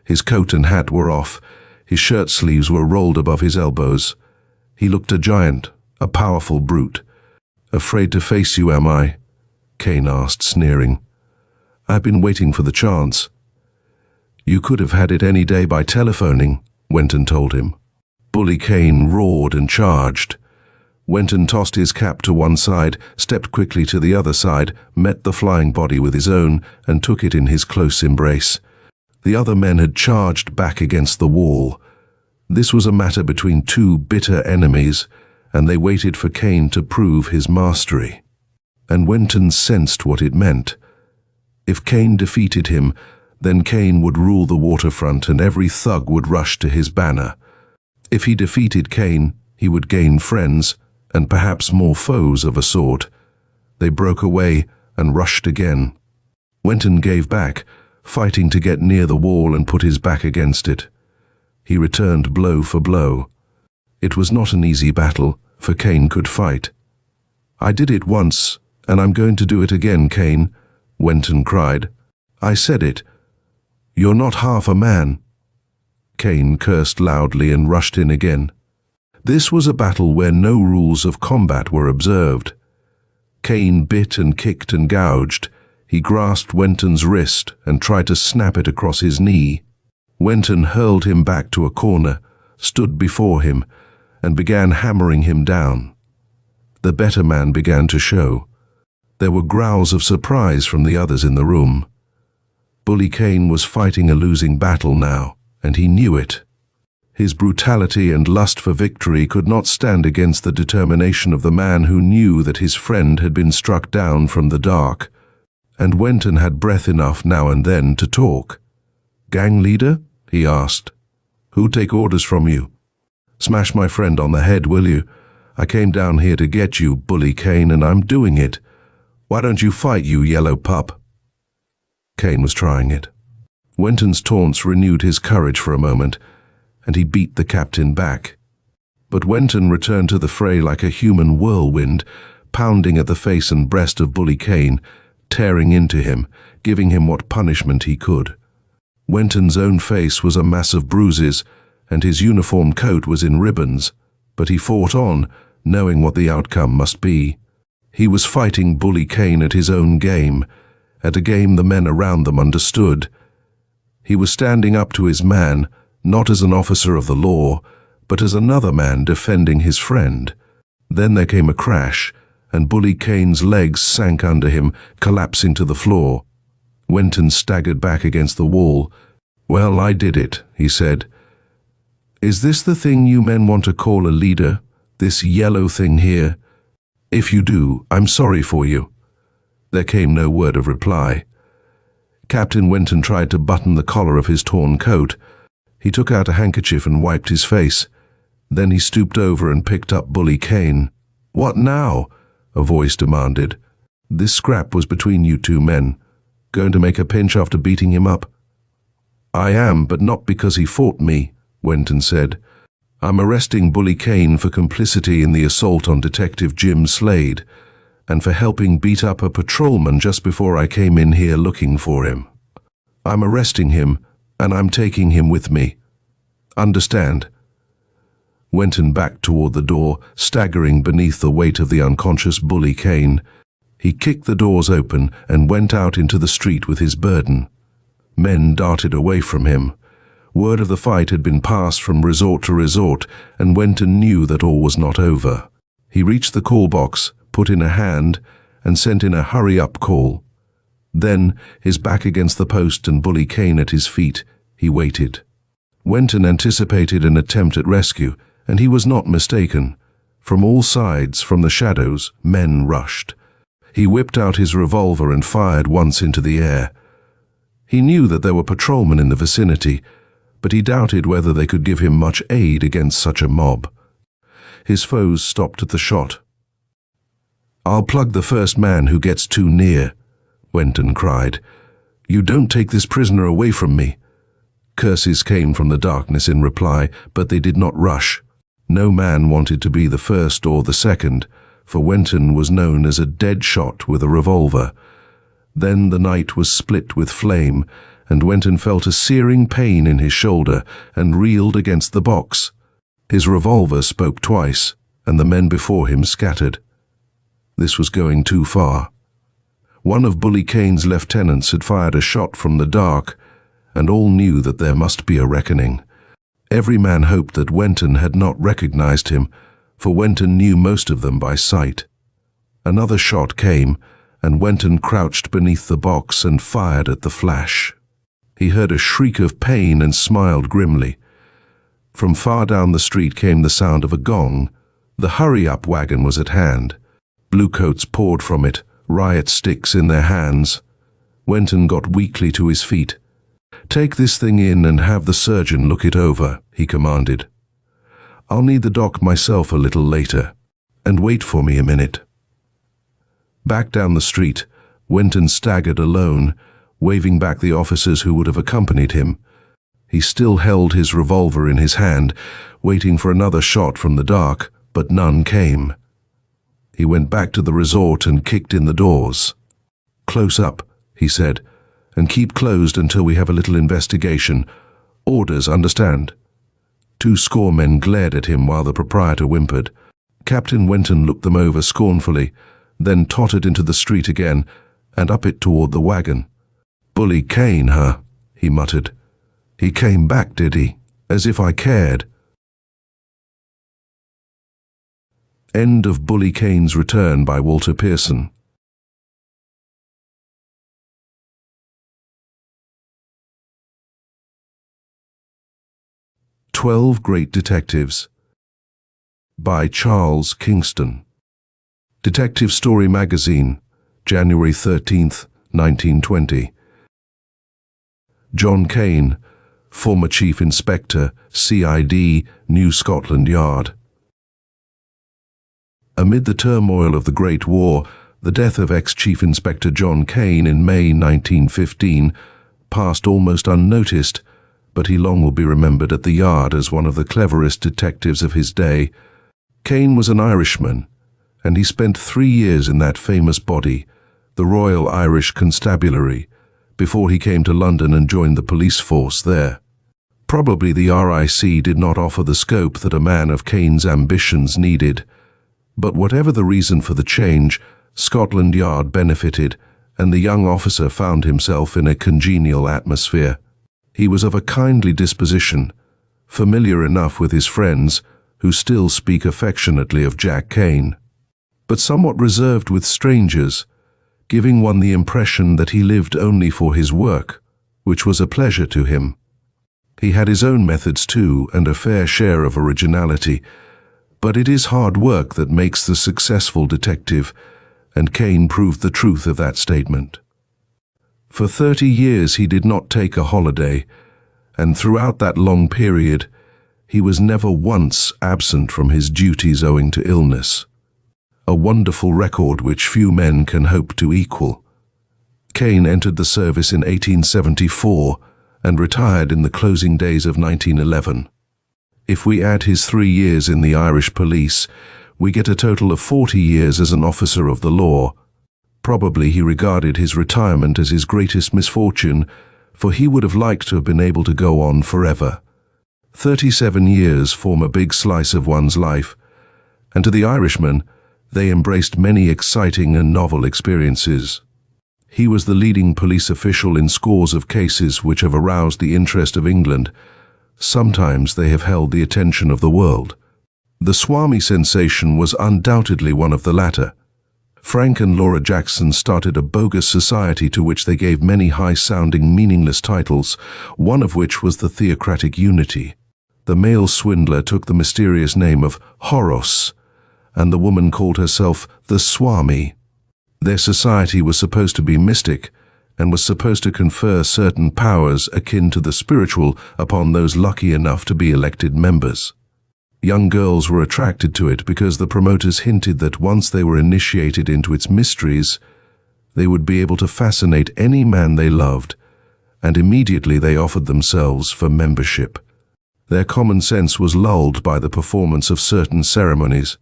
His coat and hat were off. His shirt sleeves were rolled above his elbows. He looked a giant, a powerful brute. "Afraid to face you, am I?" Kane asked, sneering. "I've been waiting for the chance." "You could have had it any day by telephoning," Wenton told him. Bully Kane roared and charged. Wenton tossed his cap to one side, stepped quickly to the other side, met the flying body with his own, and took it in his close embrace. The other men had charged back against the wall. This was a matter between 2 bitter enemies, and they waited for Kane to prove his mastery. And Wenton sensed what it meant. If Kane defeated him, Then Kane would rule the waterfront and every thug would rush to his banner. If he defeated Kane, he would gain friends and perhaps more foes of a sort. They broke away and rushed again. Wenton gave back, fighting to get near the wall and put his back against it. He returned blow for blow. It was not an easy battle, for Kane could fight. "I did it once, and I'm going to do it again, Kane," Wenton cried. "I said it. You're not half a man." Kane cursed loudly and rushed in again. This was a battle where no rules of combat were observed. Kane bit and kicked and gouged. He grasped Wenton's wrist and tried to snap it across his knee. Wenton hurled him back to a corner, stood before him, and began hammering him down. The better man began to show. There were growls of surprise from the others in the room. Bully Kane was fighting a losing battle now, and he knew it. His brutality and lust for victory could not stand against the determination of the man who knew that his friend had been struck down from the dark. And Wenton had breath enough now and then to talk. "Gang leader?" he asked. "Who take orders from you? Smash my friend on the head, will you? I came down here to get you, Bully Kane, and I'm doing it. Why don't you fight, you yellow pup?" Kane was trying it. Wenton's taunts renewed his courage for a moment, and he beat the captain back. But Wenton returned to the fray like a human whirlwind, pounding at the face and breast of Bully Kane, tearing into him, giving him what punishment he could. Wenton's own face was a mass of bruises, and his uniform coat was in ribbons, but he fought on, knowing what the outcome must be. He was fighting Bully Kane at his own game, at a game the men around them understood. He was standing up to his man, not as an officer of the law, but as another man defending his friend. Then there came a crash, and Bully Kane's legs sank under him, collapsing to the floor. Wenton staggered back against the wall. "Well, I did it," he said. "Is this the thing you men want to call a leader, this yellow thing here? If you do, I'm sorry for you." There came no word of reply. Captain Wenton tried to button the collar of his torn coat. He took out a handkerchief and wiped his face. Then he stooped over and picked up Bully Kane. "What now?" a voice demanded. "This scrap was between you two men. Going to make a pinch after beating him up?" "I am, but not because he fought me," Wenton said. "I'm arresting Bully Kane for complicity in the assault on Detective Jim Slade, and for helping beat up a patrolman just before I came in here looking for him. I'm arresting him, and I'm taking him with me. Understand?" Wenton backed toward the door, staggering beneath the weight of the unconscious Bully Kane. He kicked the doors open and went out into the street with his burden. Men darted away from him. Word of the fight had been passed from resort to resort, and Wenton knew that all was not over. He reached the call box, put in a hand, and sent in a hurry-up call. Then, his back against the post and Bully Kane at his feet, he waited. Wenton anticipated an attempt at rescue, and he was not mistaken. From all sides, from the shadows, men rushed. He whipped out his revolver and fired once into the air. He knew that there were patrolmen in the vicinity, but he doubted whether they could give him much aid against such a mob. His foes stopped at the shot. "I'll plug the first man who gets too near," Wenton cried. "You don't take this prisoner away from me." Curses came from the darkness in reply, but they did not rush. No man wanted to be the first or the second, for Wenton was known as a dead shot with a revolver. Then the night was split with flame, and Wenton felt a searing pain in his shoulder and reeled against the box. His revolver spoke twice, and the men before him scattered. This was going too far. One of Bully Kane's lieutenants had fired a shot from the dark, and all knew that there must be a reckoning. Every man hoped that Wenton had not recognized him, for Wenton knew most of them by sight. Another shot came, and Wenton crouched beneath the box and fired at the flash. He heard a shriek of pain and smiled grimly. From far down the street came the sound of a gong. The hurry-up wagon was at hand. Bluecoats poured from it, riot sticks in their hands. Wenton got weakly to his feet. "Take this thing in and have the surgeon look it over," he commanded. "I'll need the doc myself a little later, and wait for me a minute." Back down the street, Winton staggered alone, waving back the officers who would have accompanied him. He still held his revolver in his hand, waiting for another shot from the dark, but none came. He went back to the resort and kicked in the doors. "Close up," he said, "and keep closed until we have a little investigation. Orders, understand?" 2 score men glared at him while the proprietor whimpered. Captain Winton looked them over scornfully, then tottered into the street again, and up it toward the wagon. "Bully Kane, huh?" he muttered. "He came back, did he? As if I cared." End of Bully Kane's Return by Walter Pearson. 12 Great Detectives by Charles Kingston. Detective Story Magazine, January 13th, 1920. John Kane, former Chief Inspector, CID, New Scotland Yard. Amid the turmoil of the Great War, the death of ex-Chief Inspector John Kane in May 1915 passed almost unnoticed, but he long will be remembered at the Yard as one of the cleverest detectives of his day. Kane was an Irishman, and he spent 3 years in that famous body, the Royal Irish Constabulary, before he came to London and joined the police force there. Probably the RIC did not offer the scope that a man of Kane's ambitions needed, but whatever the reason for the change, Scotland Yard benefited, and the young officer found himself in a congenial atmosphere. He was of a kindly disposition, familiar enough with his friends, who still speak affectionately of Jack Kane, but somewhat reserved with strangers, giving one the impression that he lived only for his work, which was a pleasure to him. He had his own methods too, and a fair share of originality, but it is hard work that makes the successful detective, and Kane proved the truth of that statement. For 30 years he did not take a holiday, and throughout that long period, he was never once absent from his duties owing to illness. A wonderful record which few men can hope to equal. Kane entered the service in 1874 and retired in the closing days of 1911. If we add his 3 years in the Irish police, we get a total of 40 years as an officer of the law. Probably he regarded his retirement as his greatest misfortune, for he would have liked to have been able to go on forever. 37 years form a big slice of one's life, and to the Irishman, they embraced many exciting and novel experiences. He was the leading police official in scores of cases which have aroused the interest of England. Sometimes they have held the attention of the world. The Swami sensation was undoubtedly one of the latter. Frank and Laura Jackson started a bogus society to which they gave many high-sounding, meaningless titles, one of which was the Theocratic Unity. The male swindler took the mysterious name of Horos, and the woman called herself the Swami. Their society was supposed to be mystic, and was supposed to confer certain powers akin to the spiritual upon those lucky enough to be elected members. Young girls were attracted to it because the promoters hinted that once they were initiated into its mysteries, they would be able to fascinate any man they loved, and immediately they offered themselves for membership. Their common sense was lulled by the performance of certain ceremonies.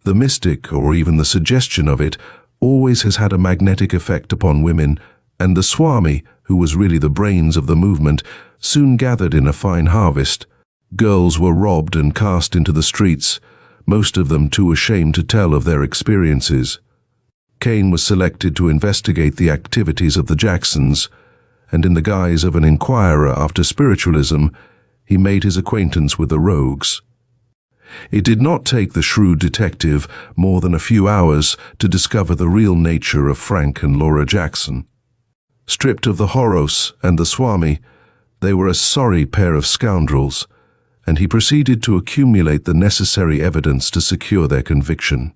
The mystic, or even the suggestion of it, always has had a magnetic effect upon women, and the Swami, who was really the brains of the movement, soon gathered in a fine harvest. Girls were robbed and cast into the streets, most of them too ashamed to tell of their experiences. Kane was selected to investigate the activities of the Jacksons, and in the guise of an inquirer after spiritualism, he made his acquaintance with the rogues. It did not take the shrewd detective more than a few hours to discover the real nature of Frank and Laura Jackson. Stripped of the Horos and the Swami, they were a sorry pair of scoundrels, and he proceeded to accumulate the necessary evidence to secure their conviction.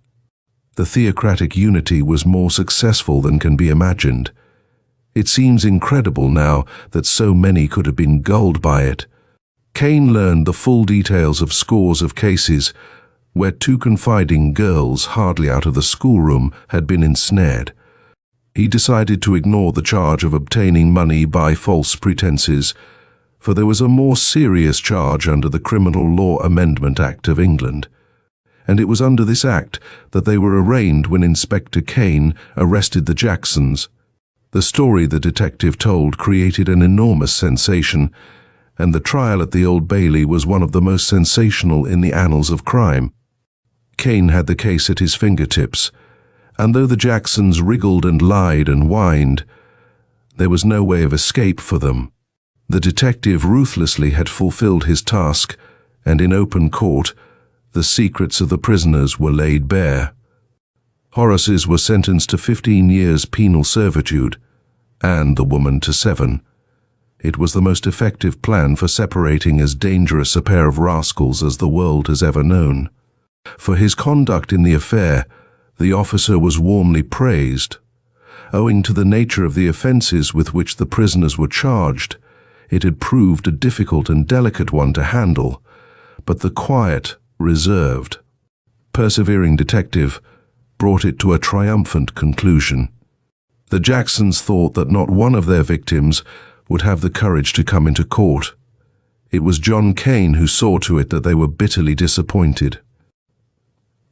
The Theocratic Unity was more successful than can be imagined. It seems incredible now that so many could have been gulled by it. Kane learned the full details of scores of cases where two confiding girls, hardly out of the schoolroom, had been ensnared. He decided to ignore the charge of obtaining money by false pretenses, for there was a more serious charge under the Criminal Law Amendment Act of England. And it was under this act that they were arraigned when Inspector Kane arrested the Jacksons. The story the detective told created an enormous sensation, and the trial at the Old Bailey was one of the most sensational in the annals of crime. Kane had the case at his fingertips, and though the Jacksons wriggled and lied and whined, there was no way of escape for them. The detective ruthlessly had fulfilled his task, and in open court, the secrets of the prisoners were laid bare. Horace's were sentenced to 15 years penal servitude, and the woman to 7. It was the most effective plan for separating as dangerous a pair of rascals as the world has ever known. For his conduct in the affair, the officer was warmly praised. Owing to the nature of the offences with which the prisoners were charged, it had proved a difficult and delicate one to handle, but the quiet, reserved, persevering detective brought it to a triumphant conclusion. The Jacksons thought that not one of their victims would have the courage to come into court. It was John Kane who saw to it that they were bitterly disappointed.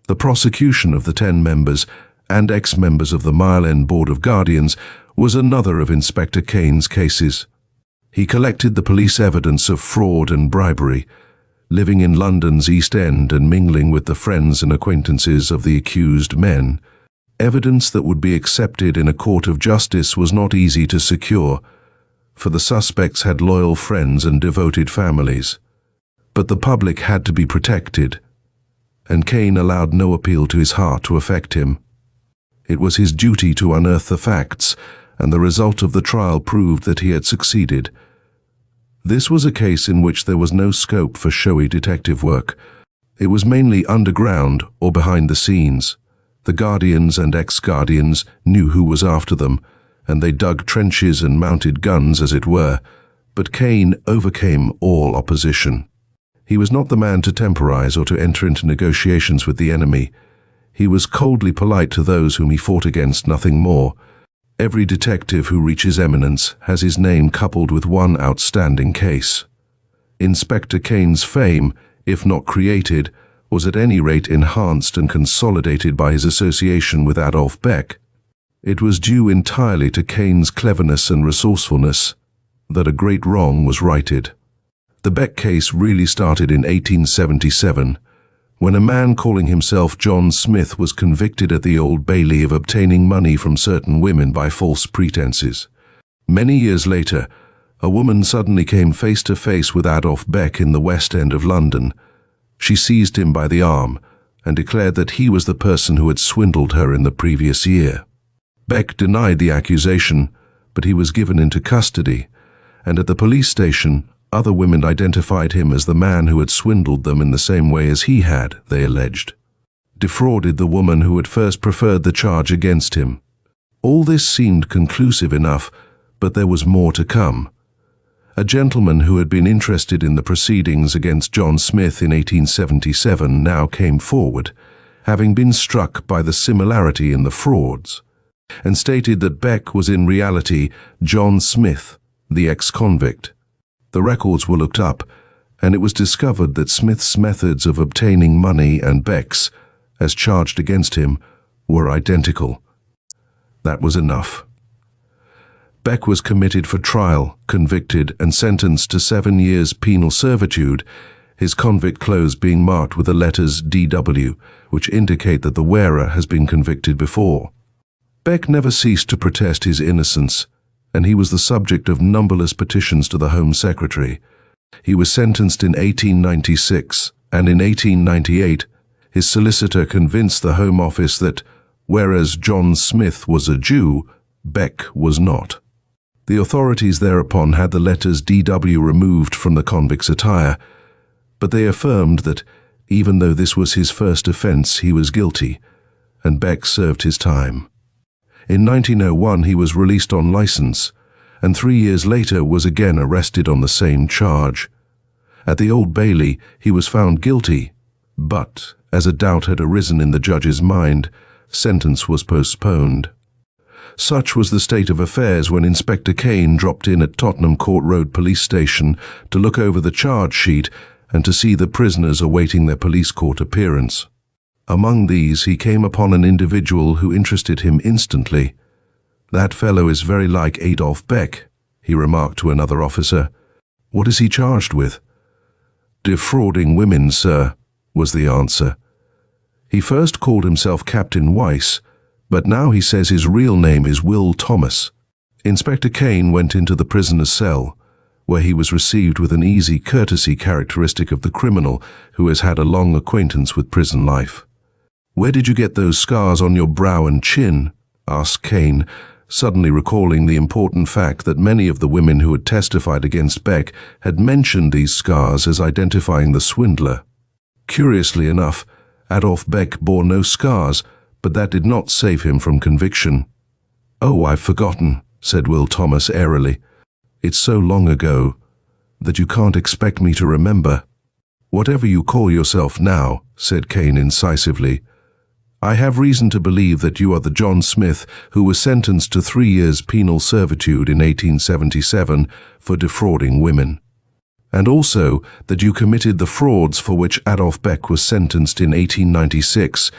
The prosecution of the 10 members and ex-members of the Mile End Board of Guardians was another of Inspector Kane's cases. He collected the police evidence of fraud and bribery, living in London's East End and mingling with the friends and acquaintances of the accused men. Evidence that would be accepted in a court of justice was not easy to secure, for the suspects had loyal friends and devoted families. But the public had to be protected, and Kane allowed no appeal to his heart to affect him. It was his duty to unearth the facts, and the result of the trial proved that he had succeeded. This was a case in which there was no scope for showy detective work. It was mainly underground or behind the scenes. The Guardians and ex-Guardians knew who was after them, and they dug trenches and mounted guns, as it were, but Kane overcame all opposition. He was not the man to temporize or to enter into negotiations with the enemy. He was coldly polite to those whom he fought against, nothing more. Every detective who reaches eminence has his name coupled with one outstanding case. Inspector Kane's fame, if not created, was at any rate enhanced and consolidated by his association with Adolf Beck. It was due entirely to Kane's cleverness and resourcefulness that a great wrong was righted. The Beck case really started in 1877, when a man calling himself John Smith was convicted at the Old Bailey of obtaining money from certain women by false pretenses. Many years later, a woman suddenly came face to face with Adolf Beck in the West End of London. She seized him by the arm and declared that he was the person who had swindled her in the previous year. Beck denied the accusation, but he was given into custody, and at the police station, other women identified him as the man who had swindled them in the same way as he had, they alleged. Defrauded the woman who had first preferred the charge against him. All this seemed conclusive enough, but there was more to come. A gentleman who had been interested in the proceedings against John Smith in 1877 now came forward, having been struck by the similarity in the frauds, and stated that Beck was in reality John Smith, the ex-convict. The records were looked up, and it was discovered that Smith's methods of obtaining money and Beck's, as charged against him, were identical. That was enough. Beck was committed for trial, convicted, and sentenced to 7 years penal servitude, his convict clothes being marked with the letters DW, which indicate that the wearer has been convicted before. Beck never ceased to protest his innocence, and he was the subject of numberless petitions to the Home Secretary. He was sentenced in 1896, and in 1898, his solicitor convinced the Home Office that, whereas John Smith was a Jew, Beck was not. The authorities thereupon had the letters DW removed from the convict's attire, but they affirmed that, even though this was his first offence, he was guilty, and Beck served his time. In 1901 he was released on license, and 3 years later was again arrested on the same charge. At the Old Bailey he was found guilty, but, as a doubt had arisen in the judge's mind, sentence was postponed. Such was the state of affairs when Inspector Kane dropped in at Tottenham Court Road Police Station to look over the charge sheet and to see the prisoners awaiting their police court appearance. Among these he came upon an individual who interested him instantly. "That fellow is very like Adolf Beck," he remarked to another officer. "What is he charged with?" "Defrauding women, sir," was the answer. "He first called himself Captain Weiss, but now he says his real name is Will Thomas." Inspector Kane went into the prisoner's cell, where he was received with an easy courtesy characteristic of the criminal who has had a long acquaintance with prison life. "Where did you get those scars on your brow and chin?" asked Kane, suddenly recalling the important fact that many of the women who had testified against Beck had mentioned these scars as identifying the swindler. Curiously enough, Adolf Beck bore no scars, but that did not save him from conviction. "Oh, I've forgotten," said Will Thomas airily. "It's so long ago that you can't expect me to remember." "Whatever you call yourself now," said Kane incisively, "I have reason to believe that you are the John Smith who was sentenced to 3 years penal servitude in 1877 for defrauding women, and also that you committed the frauds for which Adolf Beck was sentenced in 1896,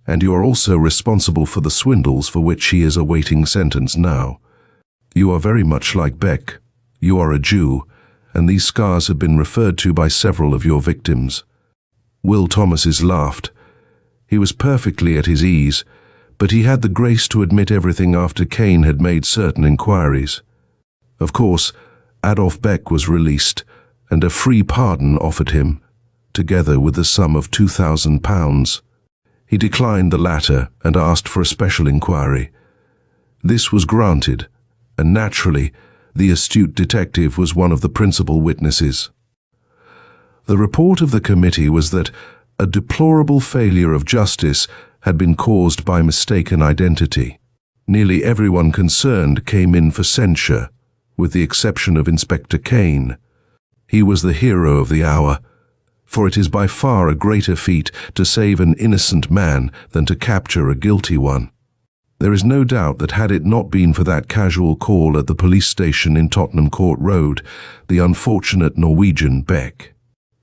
and you are also responsible for the swindles for which he is awaiting sentence now. You are very much like Beck. You are a Jew, and these scars have been referred to by several of your victims." Will Thomas laughed. He was perfectly at his ease, but he had the grace to admit everything after Kane had made certain inquiries. Of course, Adolf Beck was released, and a free pardon offered him, together with the sum of £2,000. He declined the latter and asked for a special inquiry. This was granted, and naturally, the astute detective was one of the principal witnesses. The report of the committee was that a deplorable failure of justice had been caused by mistaken identity. Nearly everyone concerned came in for censure, with the exception of Inspector Kane. He was the hero of the hour, for it is by far a greater feat to save an innocent man than to capture a guilty one. There is no doubt that had it not been for that casual call at the police station in Tottenham Court Road, the unfortunate Norwegian Beck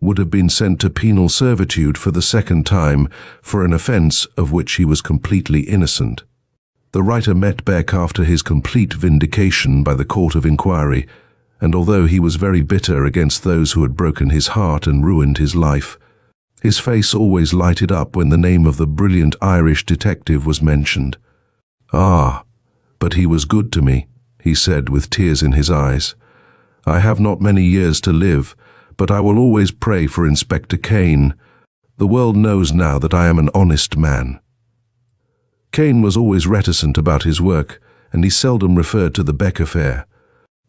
would have been sent to penal servitude for the second time for an offence of which he was completely innocent. The writer met Beck after his complete vindication by the Court of Inquiry, and although he was very bitter against those who had broken his heart and ruined his life, his face always lighted up when the name of the brilliant Irish detective was mentioned. "Ah, but he was good to me," he said with tears in his eyes. "I have not many years to live, but I will always pray for Inspector Kane. The world knows now that I am an honest man." Kane was always reticent about his work, and he seldom referred to the Beck affair.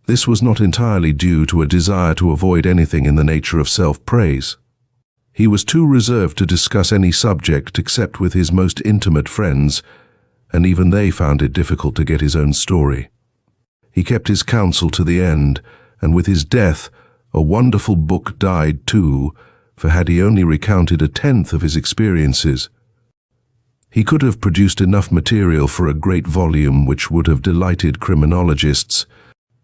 This was not entirely due to a desire to avoid anything in the nature of self-praise. He was too reserved to discuss any subject except with his most intimate friends, and even they found it difficult to get his own story. He kept his counsel to the end, and with his death, a wonderful book died too, for had he only recounted a tenth of his experiences, he could have produced enough material for a great volume which would have delighted criminologists.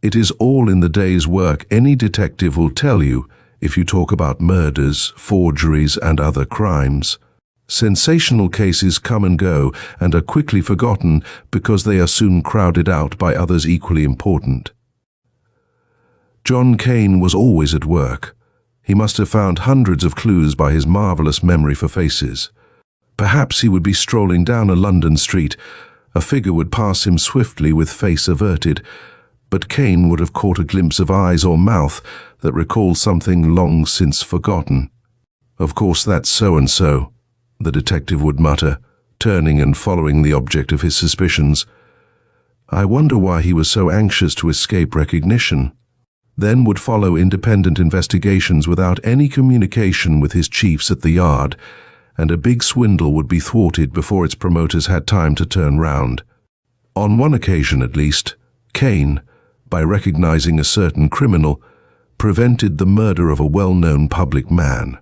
It is all in the day's work, any detective will tell you, if you talk about murders, forgeries, and other crimes. Sensational cases come and go and are quickly forgotten because they are soon crowded out by others equally important. John Kane was always at work. He must have found hundreds of clues by his marvelous memory for faces. Perhaps he would be strolling down a London street. A figure would pass him swiftly with face averted, but Kane would have caught a glimpse of eyes or mouth that recalled something long since forgotten. "Of course that's so-and-so," the detective would mutter, turning and following the object of his suspicions. "I wonder why he was so anxious to escape recognition." Then would follow independent investigations without any communication with his chiefs at the yard, and a big swindle would be thwarted before its promoters had time to turn round. On one occasion at least, Kane, by recognizing a certain criminal, prevented the murder of a well-known public man.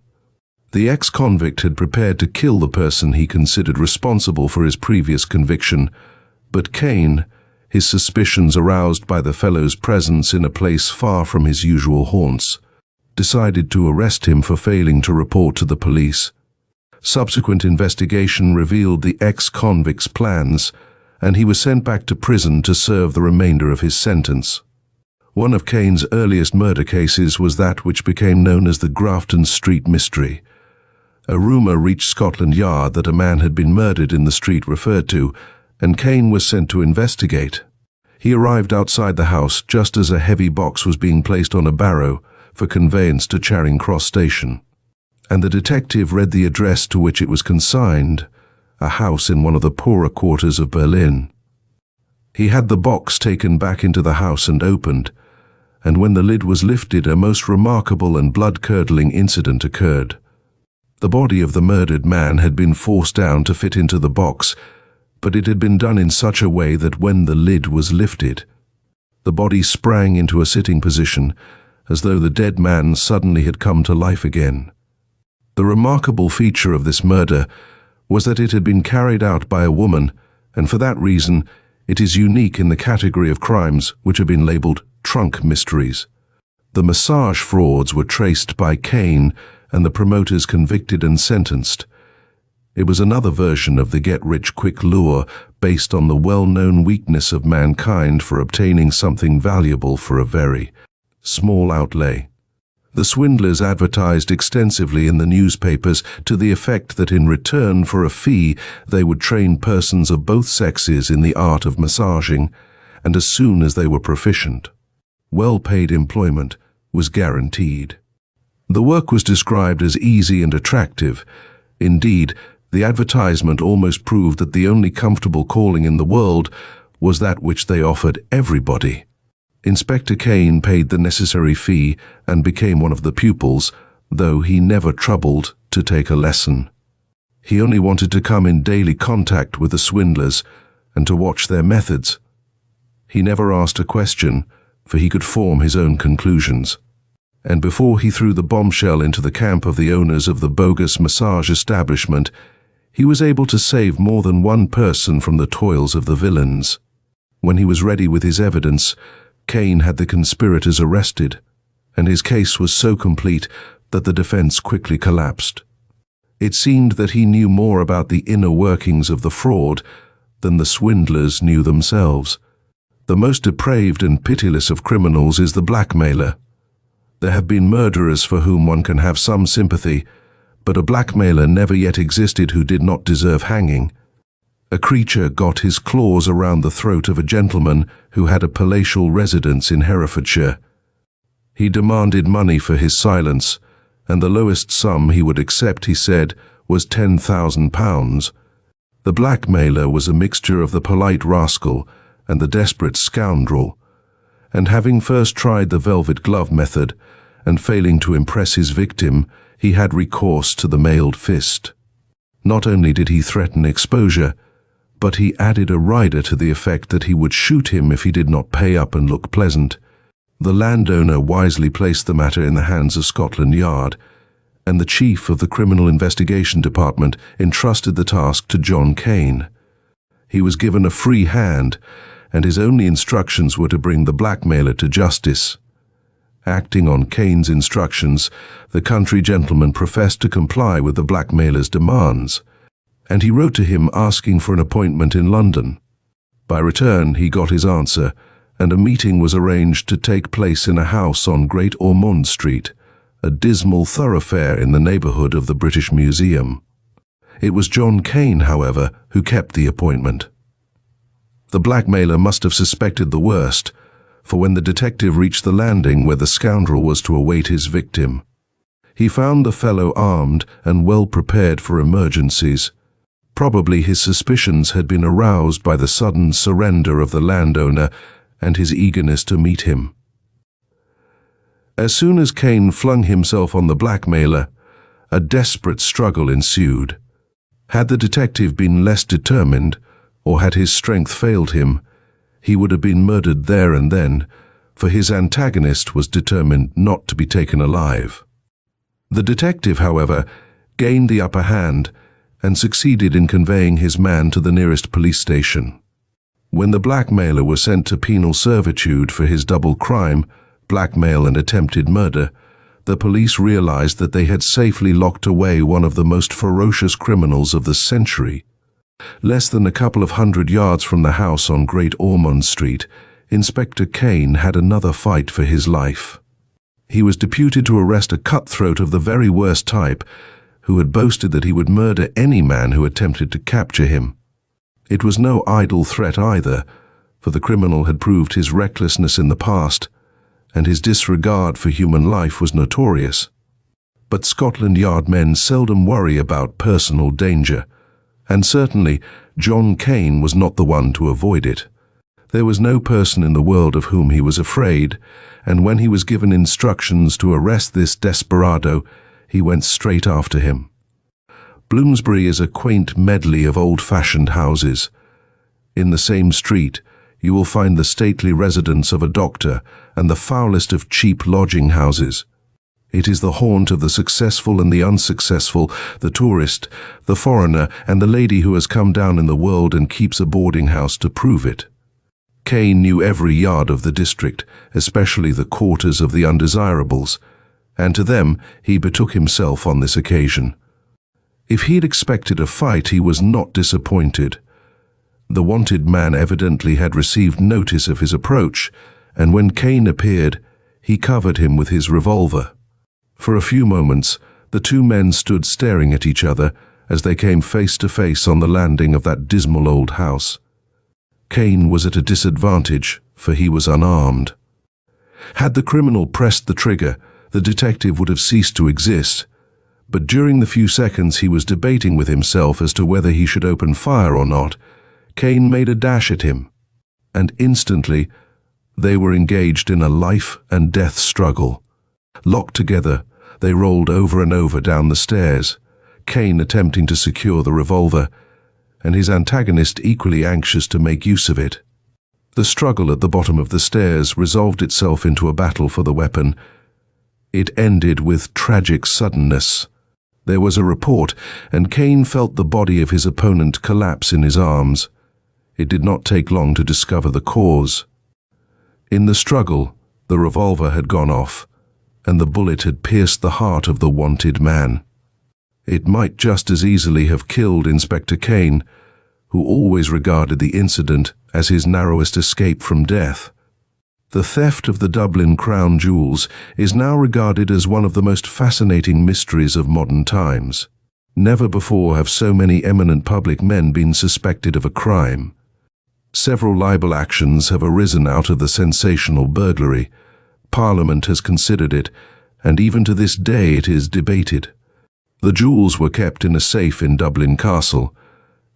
The ex-convict had prepared to kill the person he considered responsible for his previous conviction, but Kane, his suspicions aroused by the fellow's presence in a place far from his usual haunts, decided to arrest him for failing to report to the police. Subsequent investigation revealed the ex-convict's plans, and he was sent back to prison to serve the remainder of his sentence. One of Kane's earliest murder cases was that which became known as the Grafton Street Mystery. A rumor reached Scotland Yard that a man had been murdered in the street referred to, and Kane was sent to investigate. He arrived outside the house just as a heavy box was being placed on a barrow for conveyance to Charing Cross Station, and the detective read the address to which it was consigned, a house in one of the poorer quarters of Berlin. He had the box taken back into the house and opened, and when the lid was lifted, a most remarkable and blood-curdling incident occurred. The body of the murdered man had been forced down to fit into the box, but it had been done in such a way that when the lid was lifted, the body sprang into a sitting position, as though the dead man suddenly had come to life again. The remarkable feature of this murder was that it had been carried out by a woman, and for that reason, it is unique in the category of crimes which have been labeled trunk mysteries. The massage frauds were traced by Kane and the promoters convicted and sentenced. It was another version of the get-rich-quick lure based on the well-known weakness of mankind for obtaining something valuable for a very small outlay. The swindlers advertised extensively in the newspapers to the effect that in return for a fee they would train persons of both sexes in the art of massaging, and as soon as they were proficient, well-paid employment was guaranteed. The work was described as easy and attractive. Indeed, the advertisement almost proved that the only comfortable calling in the world was that which they offered everybody. Inspector Kane paid the necessary fee and became one of the pupils, though he never troubled to take a lesson. He only wanted to come in daily contact with the swindlers and to watch their methods. He never asked a question, for he could form his own conclusions. And before he threw the bombshell into the camp of the owners of the bogus massage establishment, he was able to save more than one person from the toils of the villains. When he was ready with his evidence, Kane had the conspirators arrested, and his case was so complete that the defense quickly collapsed. It seemed that he knew more about the inner workings of the fraud than the swindlers knew themselves. The most depraved and pitiless of criminals is the blackmailer. There have been murderers for whom one can have some sympathy, but a blackmailer never yet existed who did not deserve hanging. A creature got his claws around the throat of a gentleman who had a palatial residence in Herefordshire. He demanded money for his silence, and the lowest sum he would accept, he said, was £10,000. The blackmailer was a mixture of the polite rascal and the desperate scoundrel, and having first tried the velvet glove method, and failing to impress his victim, he had recourse to the mailed fist. Not only did he threaten exposure, but he added a rider to the effect that he would shoot him if he did not pay up and look pleasant. The landowner wisely placed the matter in the hands of Scotland Yard, and the chief of the Criminal Investigation Department entrusted the task to John Kane. He was given a free hand, and his only instructions were to bring the blackmailer to justice. Acting on Kane's instructions, the country gentleman professed to comply with the blackmailer's demands, and he wrote to him asking for an appointment in London. By return, he got his answer, and a meeting was arranged to take place in a house on Great Ormond Street, a dismal thoroughfare in the neighbourhood of the British Museum. It was John Kane, however, who kept the appointment. The blackmailer must have suspected the worst, for when the detective reached the landing where the scoundrel was to await his victim, he found the fellow armed and well prepared for emergencies. Probably his suspicions had been aroused by the sudden surrender of the landowner and his eagerness to meet him. As soon as Kane flung himself on the blackmailer, a desperate struggle ensued. Had the detective been less determined, or had his strength failed him, he would have been murdered there and then, for his antagonist was determined not to be taken alive. The detective, however, gained the upper hand and succeeded in conveying his man to the nearest police station. When the blackmailer was sent to penal servitude for his double crime, blackmail and attempted murder, the police realized that they had safely locked away one of the most ferocious criminals of the century. Less than a couple of 100 yards from the house on Great Ormond Street, Inspector Kane had another fight for his life. He was deputed to arrest a cutthroat of the very worst type, who had boasted that he would murder any man who attempted to capture him. It was no idle threat either, for the criminal had proved his recklessness in the past, and his disregard for human life was notorious. But Scotland Yard men seldom worry about personal danger, and certainly John Kane was not the one to avoid it. There was no person in the world of whom he was afraid, and when he was given instructions to arrest this desperado, he went straight after him. Bloomsbury is a quaint medley of old-fashioned houses. In the same street, you will find the stately residence of a doctor and the foulest of cheap lodging houses. It is the haunt of the successful and the unsuccessful, the tourist, the foreigner, and the lady who has come down in the world and keeps a boarding house to prove it. Kane knew every yard of the district, especially the quarters of the undesirables, and to them he betook himself on this occasion. If he'd expected a fight, he was not disappointed. The wanted man evidently had received notice of his approach, and when Kane appeared, he covered him with his revolver. For a few moments, the two men stood staring at each other as they came face to face on the landing of that dismal old house. Kane was at a disadvantage, for he was unarmed. Had the criminal pressed the trigger, the detective would have ceased to exist, but during the few seconds he was debating with himself as to whether he should open fire or not, Kane made a dash at him, and instantly they were engaged in a life-and-death struggle. Locked together, they rolled over and over down the stairs, Kane attempting to secure the revolver, and his antagonist equally anxious to make use of it. The struggle at the bottom of the stairs resolved itself into a battle for the weapon. It ended with tragic suddenness. There was a report, and Kane felt the body of his opponent collapse in his arms. It did not take long to discover the cause. In the struggle, the revolver had gone off, and the bullet had pierced the heart of the wanted man. It might just as easily have killed Inspector Kane, who always regarded the incident as his narrowest escape from death. The theft of the Dublin crown jewels is now regarded as one of the most fascinating mysteries of modern times. Never before have so many eminent public men been suspected of a crime. Several libel actions have arisen out of the sensational burglary. Parliament has considered it, and even to this day it is debated. The jewels were kept in a safe in Dublin Castle,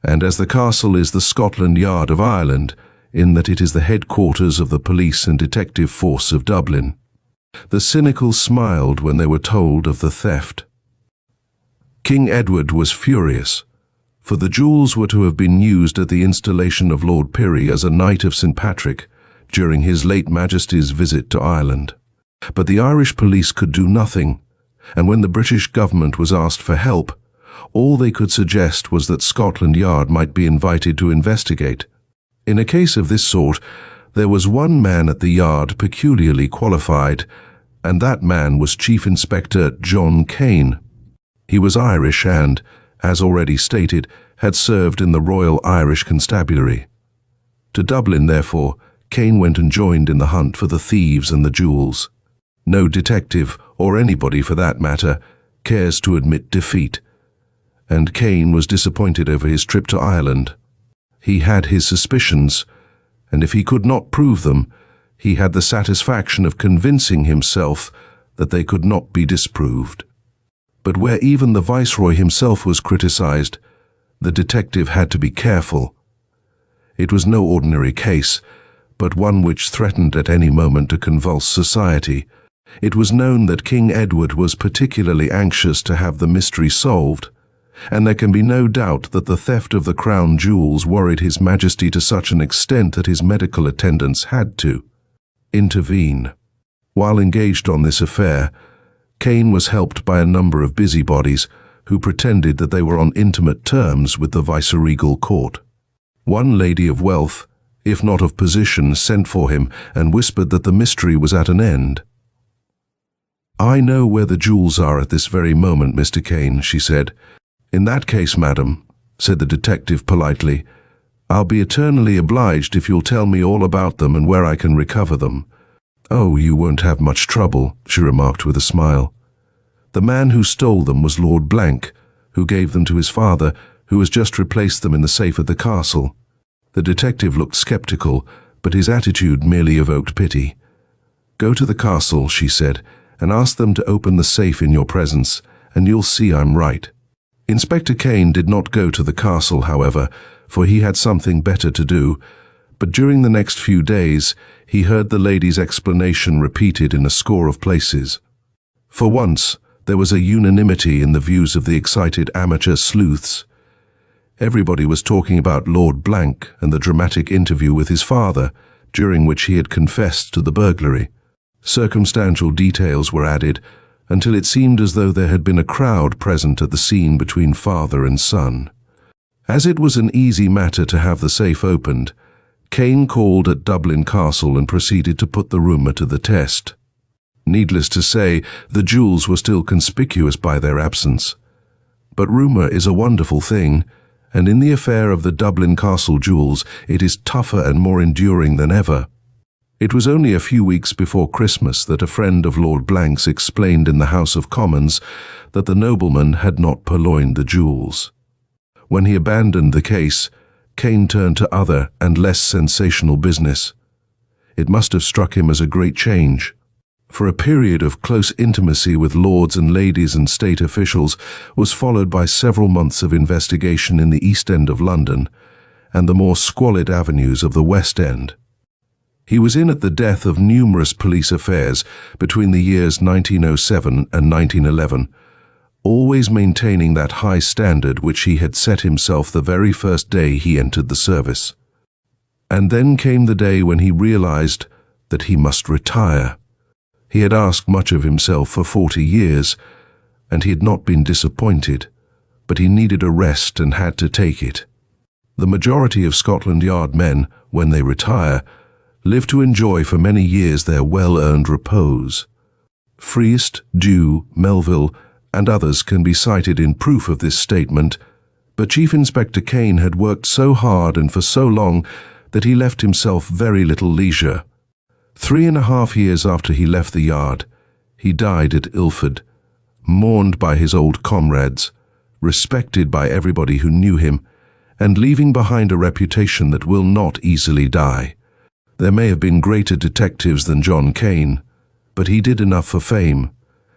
and as the castle is the Scotland Yard of Ireland, in that it is the headquarters of the police and detective force of Dublin, the cynical smiled when they were told of the theft. King Edward was furious, for the jewels were to have been used at the installation of Lord Pirrie as a Knight of St. Patrick during his late Majesty's visit to Ireland. But the Irish police could do nothing, and when the British government was asked for help, all they could suggest was that Scotland Yard might be invited to investigate. In a case of this sort, there was one man at the yard peculiarly qualified, and that man was Chief Inspector John Kane. He was Irish and, as already stated, had served in the Royal Irish Constabulary. To Dublin, therefore, Kane went and joined in the hunt for the thieves and the jewels. No detective, or anybody for that matter, cares to admit defeat, and Kane was disappointed over his trip to Ireland. He had his suspicions, and if he could not prove them, he had the satisfaction of convincing himself that they could not be disproved. But where even the Viceroy himself was criticized, the detective had to be careful. It was no ordinary case, but one which threatened at any moment to convulse society. It was known that King Edward was particularly anxious to have the mystery solved, and there can be no doubt that the theft of the crown jewels worried His Majesty to such an extent that his medical attendants had to intervene. While engaged on this affair, Kane was helped by a number of busybodies who pretended that they were on intimate terms with the viceregal court. One lady of wealth, if not of position, sent for him and whispered that the mystery was at an end. "I know where the jewels are at this very moment, Mr. Kane," she said. "In that case, madam," said the detective politely, "I'll be eternally obliged if you'll tell me all about them and where I can recover them." "Oh, you won't have much trouble," she remarked with a smile. "The man who stole them was Lord Blank, who gave them to his father, who has just replaced them in the safe at the castle." The detective looked skeptical, but his attitude merely evoked pity. "Go to the castle," she said, "and ask them to open the safe in your presence, and you'll see I'm right." Inspector Kane did not go to the castle, however, for he had something better to do, but during the next few days he heard the lady's explanation repeated in a score of places. For once, there was a unanimity in the views of the excited amateur sleuths. Everybody was talking about Lord Blank and the dramatic interview with his father, during which he had confessed to the burglary. Circumstantial details were added, until it seemed as though there had been a crowd present at the scene between father and son. As it was an easy matter to have the safe opened, Kane called at Dublin Castle and proceeded to put the rumour to the test. Needless to say, the jewels were still conspicuous by their absence. But rumour is a wonderful thing, and in the affair of the Dublin Castle jewels, it is tougher and more enduring than ever. It was only a few weeks before Christmas that a friend of Lord Blank's explained in the House of Commons that the nobleman had not purloined the jewels. When he abandoned the case, Kane turned to other and less sensational business. It must have struck him as a great change. For a period of close intimacy with lords and ladies and state officials was followed by several months of investigation in the East End of London and the more squalid avenues of the West End. He was in at the death of numerous police affairs between the years 1907 and 1911, always maintaining that high standard which he had set himself the very first day he entered the service. And then came the day when he realized that he must retire. He had asked much of himself for 40 years, and he had not been disappointed, but he needed a rest and had to take it. The majority of Scotland Yard men, when they retire, live to enjoy for many years their well-earned repose. Freest, Dew, Melville, and others can be cited in proof of this statement, but Chief Inspector Kane had worked so hard and for so long that he left himself very little leisure. 3.5 years after he left the yard, he died at Ilford, mourned by his old comrades, respected by everybody who knew him, and leaving behind a reputation that will not easily die. There may have been greater detectives than John Kane, but he did enough for fame,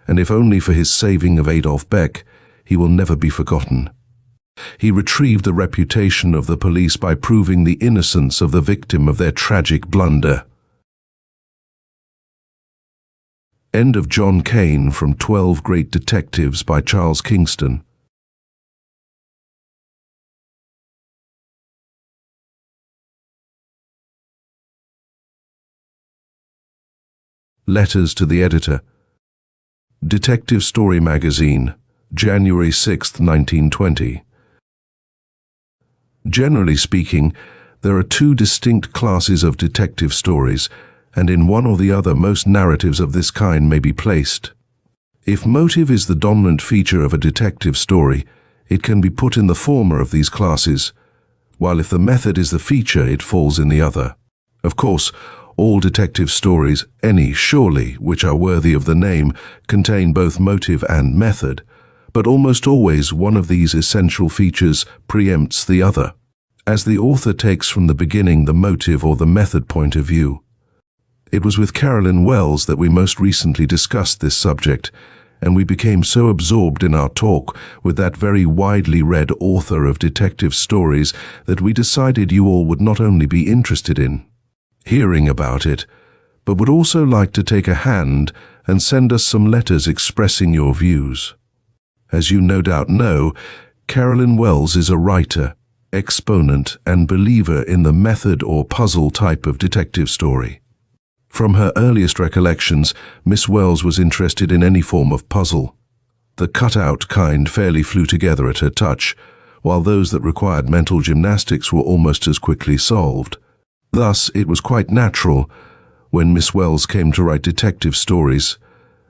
and if only for his saving of Adolf Beck, he will never be forgotten. He retrieved the reputation of the police by proving the innocence of the victim of their tragic blunder. End of John Kane from 12 Great Detectives by Charles Kingston. Letters to the Editor. Detective Story Magazine, January 6, 1920. Generally speaking, there are two distinct classes of detective stories, and in one or the other most narratives of this kind may be placed. If motive is the dominant feature of a detective story, it can be put in the former of these classes, while if the method is the feature, it falls in the other. Of course, all detective stories, any surely, which are worthy of the name, contain both motive and method, but almost always one of these essential features preempts the other, as the author takes from the beginning the motive or the method point of view. It was with Carolyn Wells that we most recently discussed this subject, and we became so absorbed in our talk with that very widely read author of detective stories that we decided you all would not only be interested in hearing about it, but would also like to take a hand and send us some letters expressing your views. As you no doubt know, Carolyn Wells is a writer, exponent, and believer in the method or puzzle type of detective story. From her earliest recollections, Miss Wells was interested in any form of puzzle. The cut-out kind fairly flew together at her touch, while those that required mental gymnastics were almost as quickly solved. Thus, it was quite natural, when Miss Wells came to write detective stories,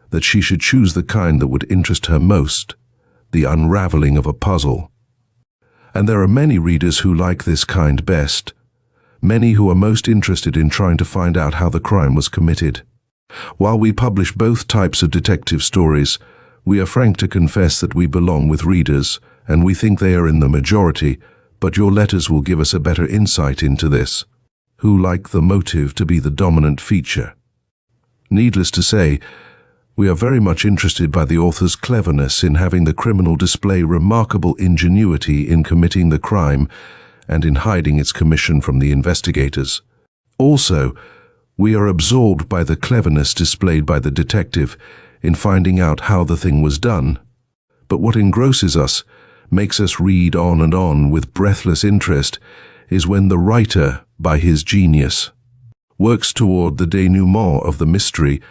that she should choose the kind that would interest her most, the unraveling of a puzzle. And there are many readers who like this kind best, many who are most interested in trying to find out how the crime was committed. While we publish both types of detective stories, we are frank to confess that we belong with readers, and we think they are in the majority, but your letters will give us a better insight into this, who like the motive to be the dominant feature. Needless to say, we are very much interested by the author's cleverness in having the criminal display remarkable ingenuity in committing the crime and in hiding its commission from the investigators. Also, we are absorbed by the cleverness displayed by the detective in finding out how the thing was done. But what engrosses us, makes us read on and on with breathless interest, is when the writer, by his genius, works toward the denouement of the mystery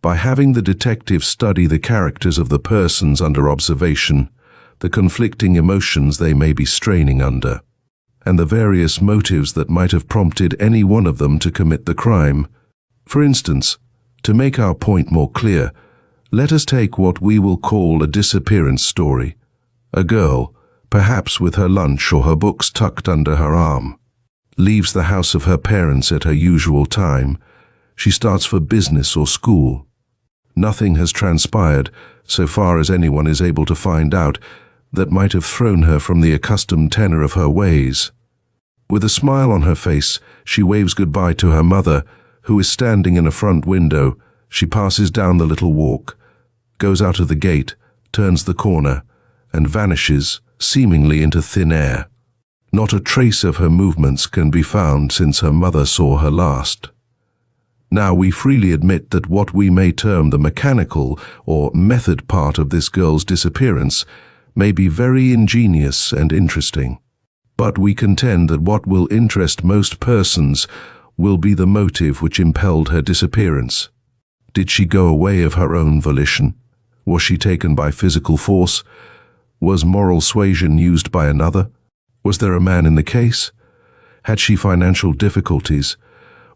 by having the detective study the characters of the persons under observation, the conflicting emotions they may be straining under, and the various motives that might have prompted any one of them to commit the crime. For instance, to make our point more clear, let us take what we will call a disappearance story. A girl, perhaps with her lunch or her books tucked under her arm, leaves the house of her parents at her usual time. She starts for business or school. Nothing has transpired, so far as anyone is able to find out, that might have thrown her from the accustomed tenor of her ways. With a smile on her face, she waves goodbye to her mother, who is standing in a front window. She passes down the little walk, goes out of the gate, turns the corner, and vanishes, seemingly into thin air. Not a trace of her movements can be found since her mother saw her last. Now, we freely admit that what we may term the mechanical or method part of this girl's disappearance may be very ingenious and interesting. But we contend that what will interest most persons will be the motive which impelled her disappearance. Did she go away of her own volition? Was she taken by physical force? Was moral suasion used by another? Was there a man in the case? Had she financial difficulties?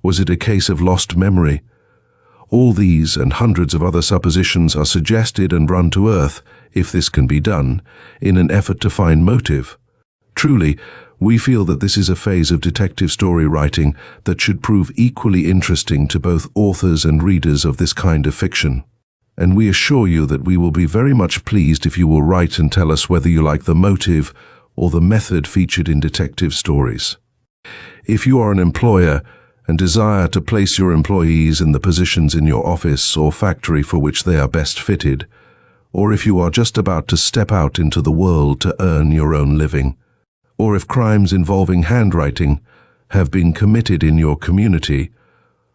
Was it a case of lost memory? All these and hundreds of other suppositions are suggested and run to earth, if this can be done, in an effort to find motive. Truly, we feel that this is a phase of detective story writing that should prove equally interesting to both authors and readers of this kind of fiction. And we assure you that we will be very much pleased if you will write and tell us whether you like the motive or the method featured in detective stories. If you are an employer and desire to place your employees in the positions in your office or factory for which they are best fitted, or if you are just about to step out into the world to earn your own living, or if crimes involving handwriting have been committed in your community,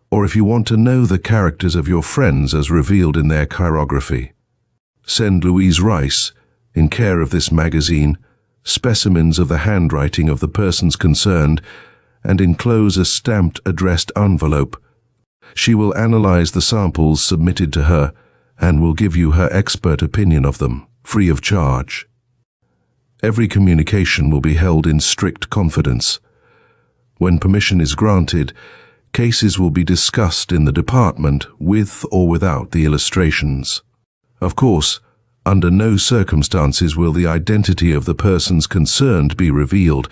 or if you want to know the characters of your friends as revealed in their chirography, send Louise Rice, in care of this magazine, specimens of the handwriting of the persons concerned and enclose a stamped addressed envelope. She will analyze the samples submitted to her and will give you her expert opinion of them, free of charge. Every communication will be held in strict confidence. When permission is granted, cases will be discussed in the department with or without the illustrations. Of course, under no circumstances will the identity of the persons concerned be revealed.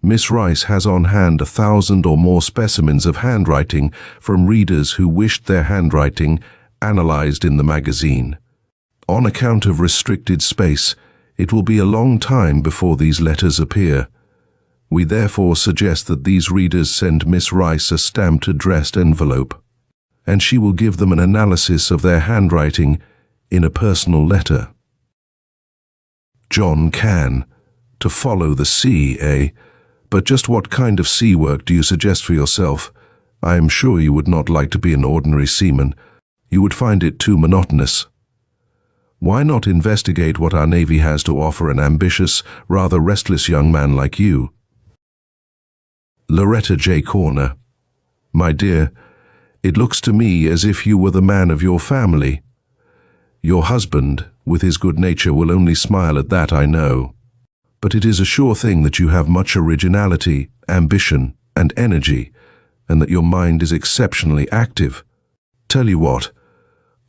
Miss Rice has on hand 1,000 or more specimens of handwriting from readers who wished their handwriting analyzed in the magazine. On account of restricted space, it will be a long time before these letters appear. We therefore suggest that these readers send Miss Rice a stamped addressed envelope, and she will give them an analysis of their handwriting in a personal letter. John Kane. To follow the sea, eh? But just what kind of sea work do you suggest for yourself? I am sure you would not like to be an ordinary seaman. You would find it too monotonous. Why not investigate what our Navy has to offer an ambitious, rather restless young man like you? Loretta J. Corner. My dear, it looks to me as if you were the man of your family. Your husband, with his good nature, will only smile at that, I know. But it is a sure thing that you have much originality, ambition, and energy, and that your mind is exceptionally active. Tell you what,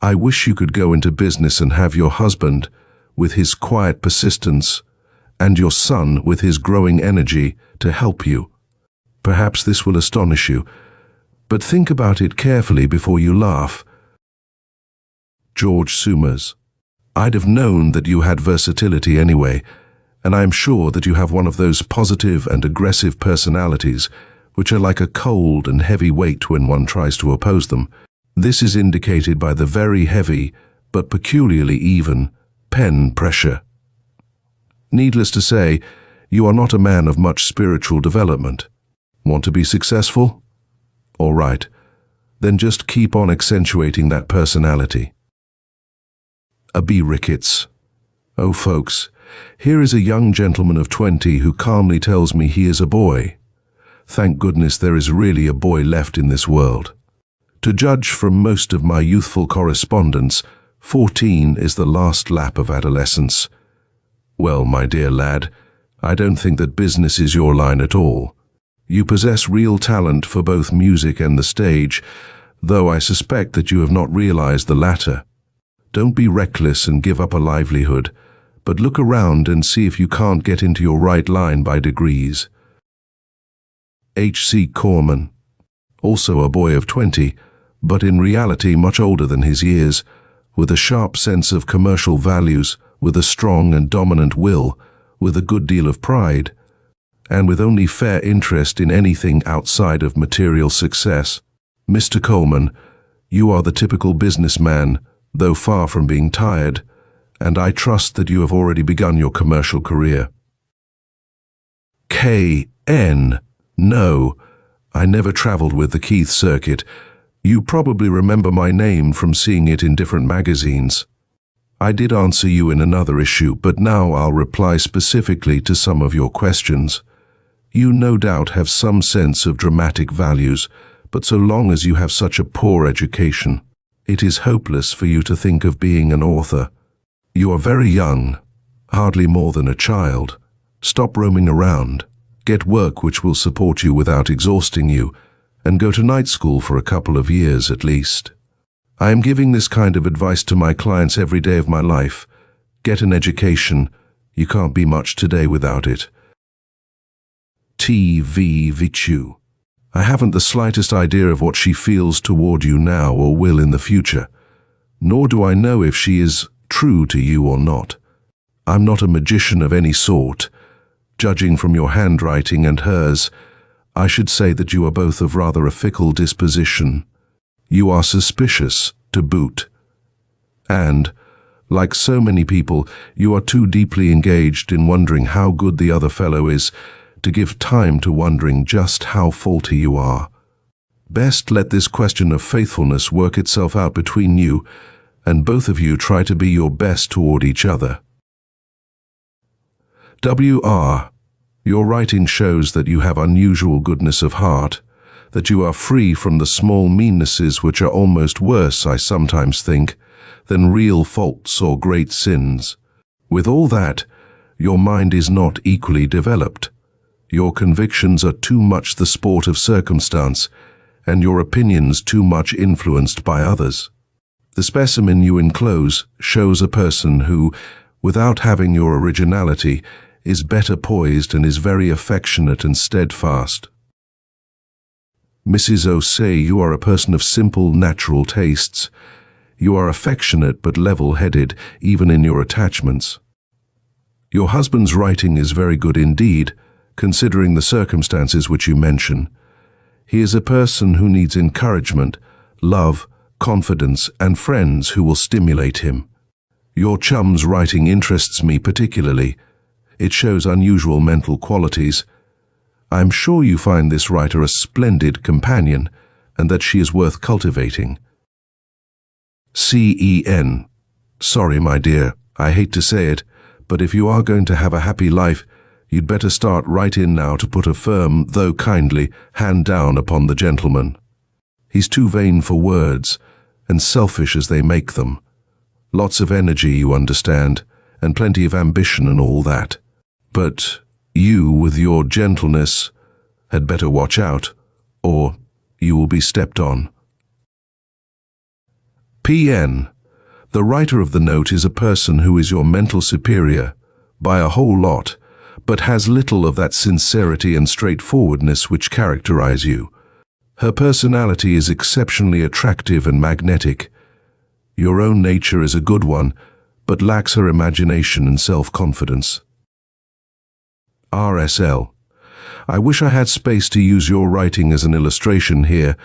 I wish you could go into business and have your husband, with his quiet persistence, and your son, with his growing energy, to help you. Perhaps this will astonish you, but think about it carefully before you laugh. George Summers. I'd have known that you had versatility anyway, and I am sure that you have one of those positive and aggressive personalities which are like a cold and heavy weight when one tries to oppose them. This is indicated by the very heavy, but peculiarly even, pen pressure. Needless to say, you are not a man of much spiritual development. Want to be successful? All right, then just keep on accentuating that personality. A B. Ricketts. Oh, folks, here is a young gentleman of 20 who calmly tells me he is a boy. Thank goodness there is really a boy left in this world. To judge from most of my youthful correspondence, 14 is the last lap of adolescence. Well, my dear lad, I don't think that business is your line at all. You possess real talent for both music and the stage, though I suspect that you have not realized the latter. Don't be reckless and give up a livelihood, but look around and see if you can't get into your right line by degrees. H.C. Corman. Also a boy of 20, but in reality much older than his years, with a sharp sense of commercial values, with a strong and dominant will, with a good deal of pride, and with only fair interest in anything outside of material success. Mr. Coleman, you are the typical businessman, though far from being tired, and I trust that you have already begun your commercial career. K.N. No, I never traveled with the Keith circuit. You probably remember my name from seeing it in different magazines. I did answer you in another issue, but now I'll reply specifically to some of your questions. You no doubt have some sense of dramatic values, but so long as you have such a poor education, it is hopeless for you to think of being an author. You are very young, hardly more than a child. Stop roaming around. Get work which will support you without exhausting you, and go to night school for a couple of years at least. I am giving this kind of advice to my clients every day of my life. Get an education. You can't be much today without it. T.V. Vichu. I haven't the slightest idea of what she feels toward you now or will in the future, nor do I know if she is true to you or not. I'm not a magician of any sort. Judging from your handwriting and hers, I should say that you are both of rather a fickle disposition. You are suspicious, to boot. And, like so many people, you are too deeply engaged in wondering how good the other fellow is to give time to wondering just how faulty you are. Best let this question of faithfulness work itself out between you, and both of you try to be your best toward each other. W.R. Your writing shows that you have unusual goodness of heart, that you are free from the small meannesses which are almost worse, I sometimes think, than real faults or great sins. With all that, your mind is not equally developed. Your convictions are too much the sport of circumstance, and your opinions too much influenced by others. The specimen you enclose shows a person who, without having your originality, is better poised and is very affectionate and steadfast. Mrs. O'Say, you are a person of simple, natural tastes. You are affectionate but level-headed, even in your attachments. Your husband's writing is very good indeed, considering the circumstances which you mention. He is a person who needs encouragement, love, confidence, and friends who will stimulate him. Your chum's writing interests me particularly. It shows unusual mental qualities. I am sure you find this writer a splendid companion, and that she is worth cultivating. C.E.N. Sorry, my dear, I hate to say it, but if you are going to have a happy life, you'd better start right in now to put a firm, though kindly, hand down upon the gentleman. He's too vain for words, and selfish as they make them. Lots of energy, you understand, and plenty of ambition and all that. But you, with your gentleness, had better watch out, or you will be stepped on. P.N. The writer of the note is a person who is your mental superior, by a whole lot, but has little of that sincerity and straightforwardness which characterize you. Her personality is exceptionally attractive and magnetic. Your own nature is a good one, but lacks her imagination and self-confidence. R.S.L. I wish I had space to use your writing as an illustration here,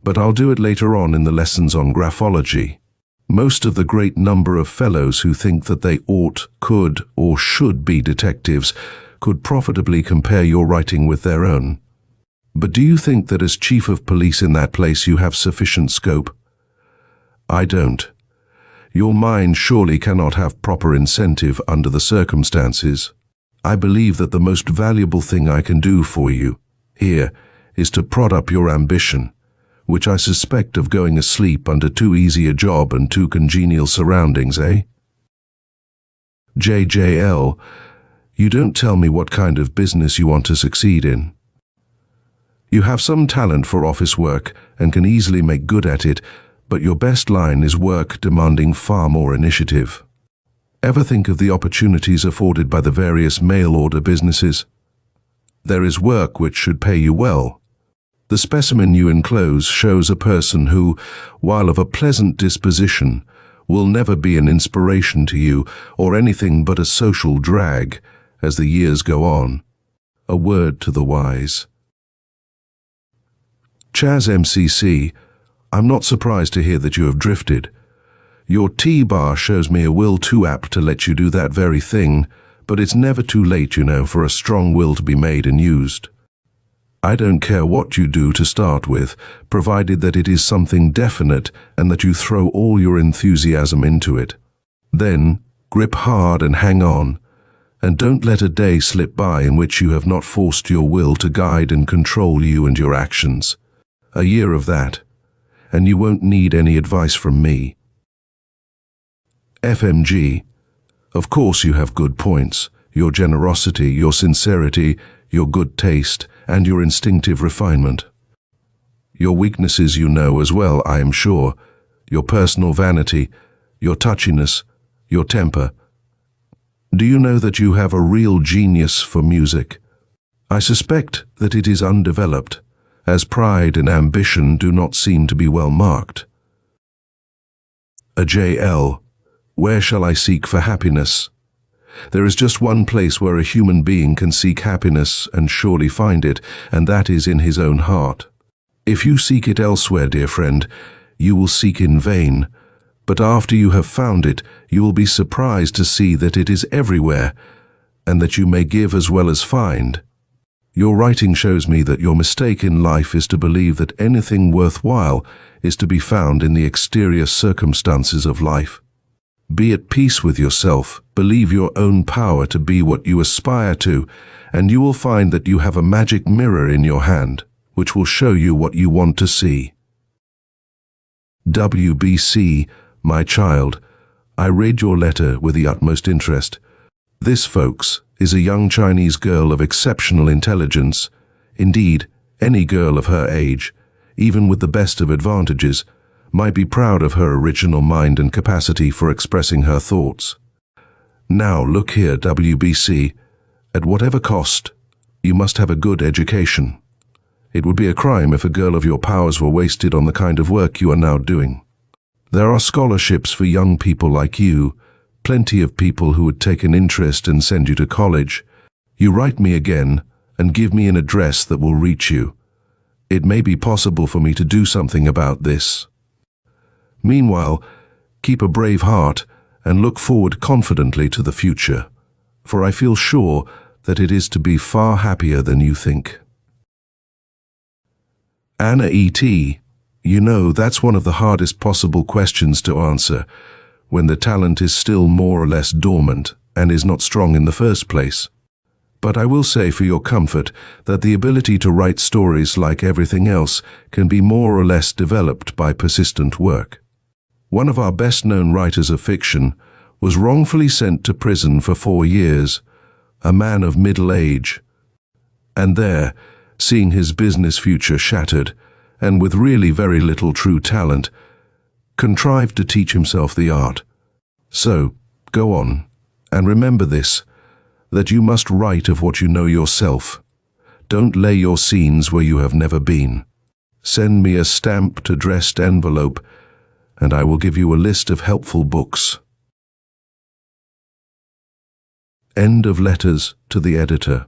but I'll do it later on in the lessons on graphology. Most of the great number of fellows who think that they ought, could, or should be detectives could profitably compare your writing with their own. But do you think that as chief of police in that place you have sufficient scope? I don't. Your mind surely cannot have proper incentive under the circumstances. I believe that the most valuable thing I can do for you here is to prod up your ambition, which I suspect of going asleep under too easy a job and too congenial surroundings, eh? JJL, you don't tell me what kind of business you want to succeed in. You have some talent for office work and can easily make good at it, but your best line is work demanding far more initiative. Ever think of the opportunities afforded by the various mail-order businesses? There is work which should pay you well. The specimen you enclose shows a person who, while of a pleasant disposition, will never be an inspiration to you or anything but a social drag as the years go on. A word to the wise. Chaz MCC, I'm not surprised to hear that you have drifted. Your T-bar shows me a will too apt to let you do that very thing, but it's never too late, you know, for a strong will to be made and used. I don't care what you do to start with, provided that it is something definite and that you throw all your enthusiasm into it. Then, grip hard and hang on, and don't let a day slip by in which you have not forced your will to guide and control you and your actions. A year of that, and you won't need any advice from me. FMG, of course you have good points, your generosity, your sincerity, your good taste, and your instinctive refinement. Your weaknesses you know as well, I am sure, your personal vanity, your touchiness, your temper. Do you know that you have a real genius for music? I suspect that it is undeveloped, as pride and ambition do not seem to be well marked. A JL, where shall I seek for happiness? There is just one place where a human being can seek happiness and surely find it, and that is in his own heart. If you seek it elsewhere, dear friend, you will seek in vain, but after you have found it, you will be surprised to see that it is everywhere, and that you may give as well as find. Your writing shows me that your mistake in life is to believe that anything worthwhile is to be found in the exterior circumstances of life. Be at peace with yourself, believe your own power to be what you aspire to, and you will find that you have a magic mirror in your hand, which will show you what you want to see. WBC, my child, I read your letter with the utmost interest. This, folks, is a young Chinese girl of exceptional intelligence. Indeed, any girl of her age, even with the best of advantages, might be proud of her original mind and capacity for expressing her thoughts. Now, look here, WBC, at whatever cost, you must have a good education. It would be a crime if a girl of your powers were wasted on the kind of work you are now doing. There are scholarships for young people like you, plenty of people who would take an interest and send you to college. You write me again and give me an address that will reach you. It may be possible for me to do something about this. Meanwhile, keep a brave heart and look forward confidently to the future, for I feel sure that it is to be far happier than you think. Anna E.T., you know that's one of the hardest possible questions to answer. when the talent is still more or less dormant and is not strong in the first place. But I will say for your comfort that the ability to write stories, like everything else, can be more or less developed by persistent work. One of our best-known writers of fiction was wrongfully sent to prison for 4 years, a man of middle age. And there, seeing his business future shattered, and with really very little true talent, contrived to teach himself the art. So, go on, and remember this, that you must write of what you know yourself. Don't lay your scenes where you have never been. Send me a stamped, addressed envelope, and I will give you a list of helpful books. End of letters to the editor.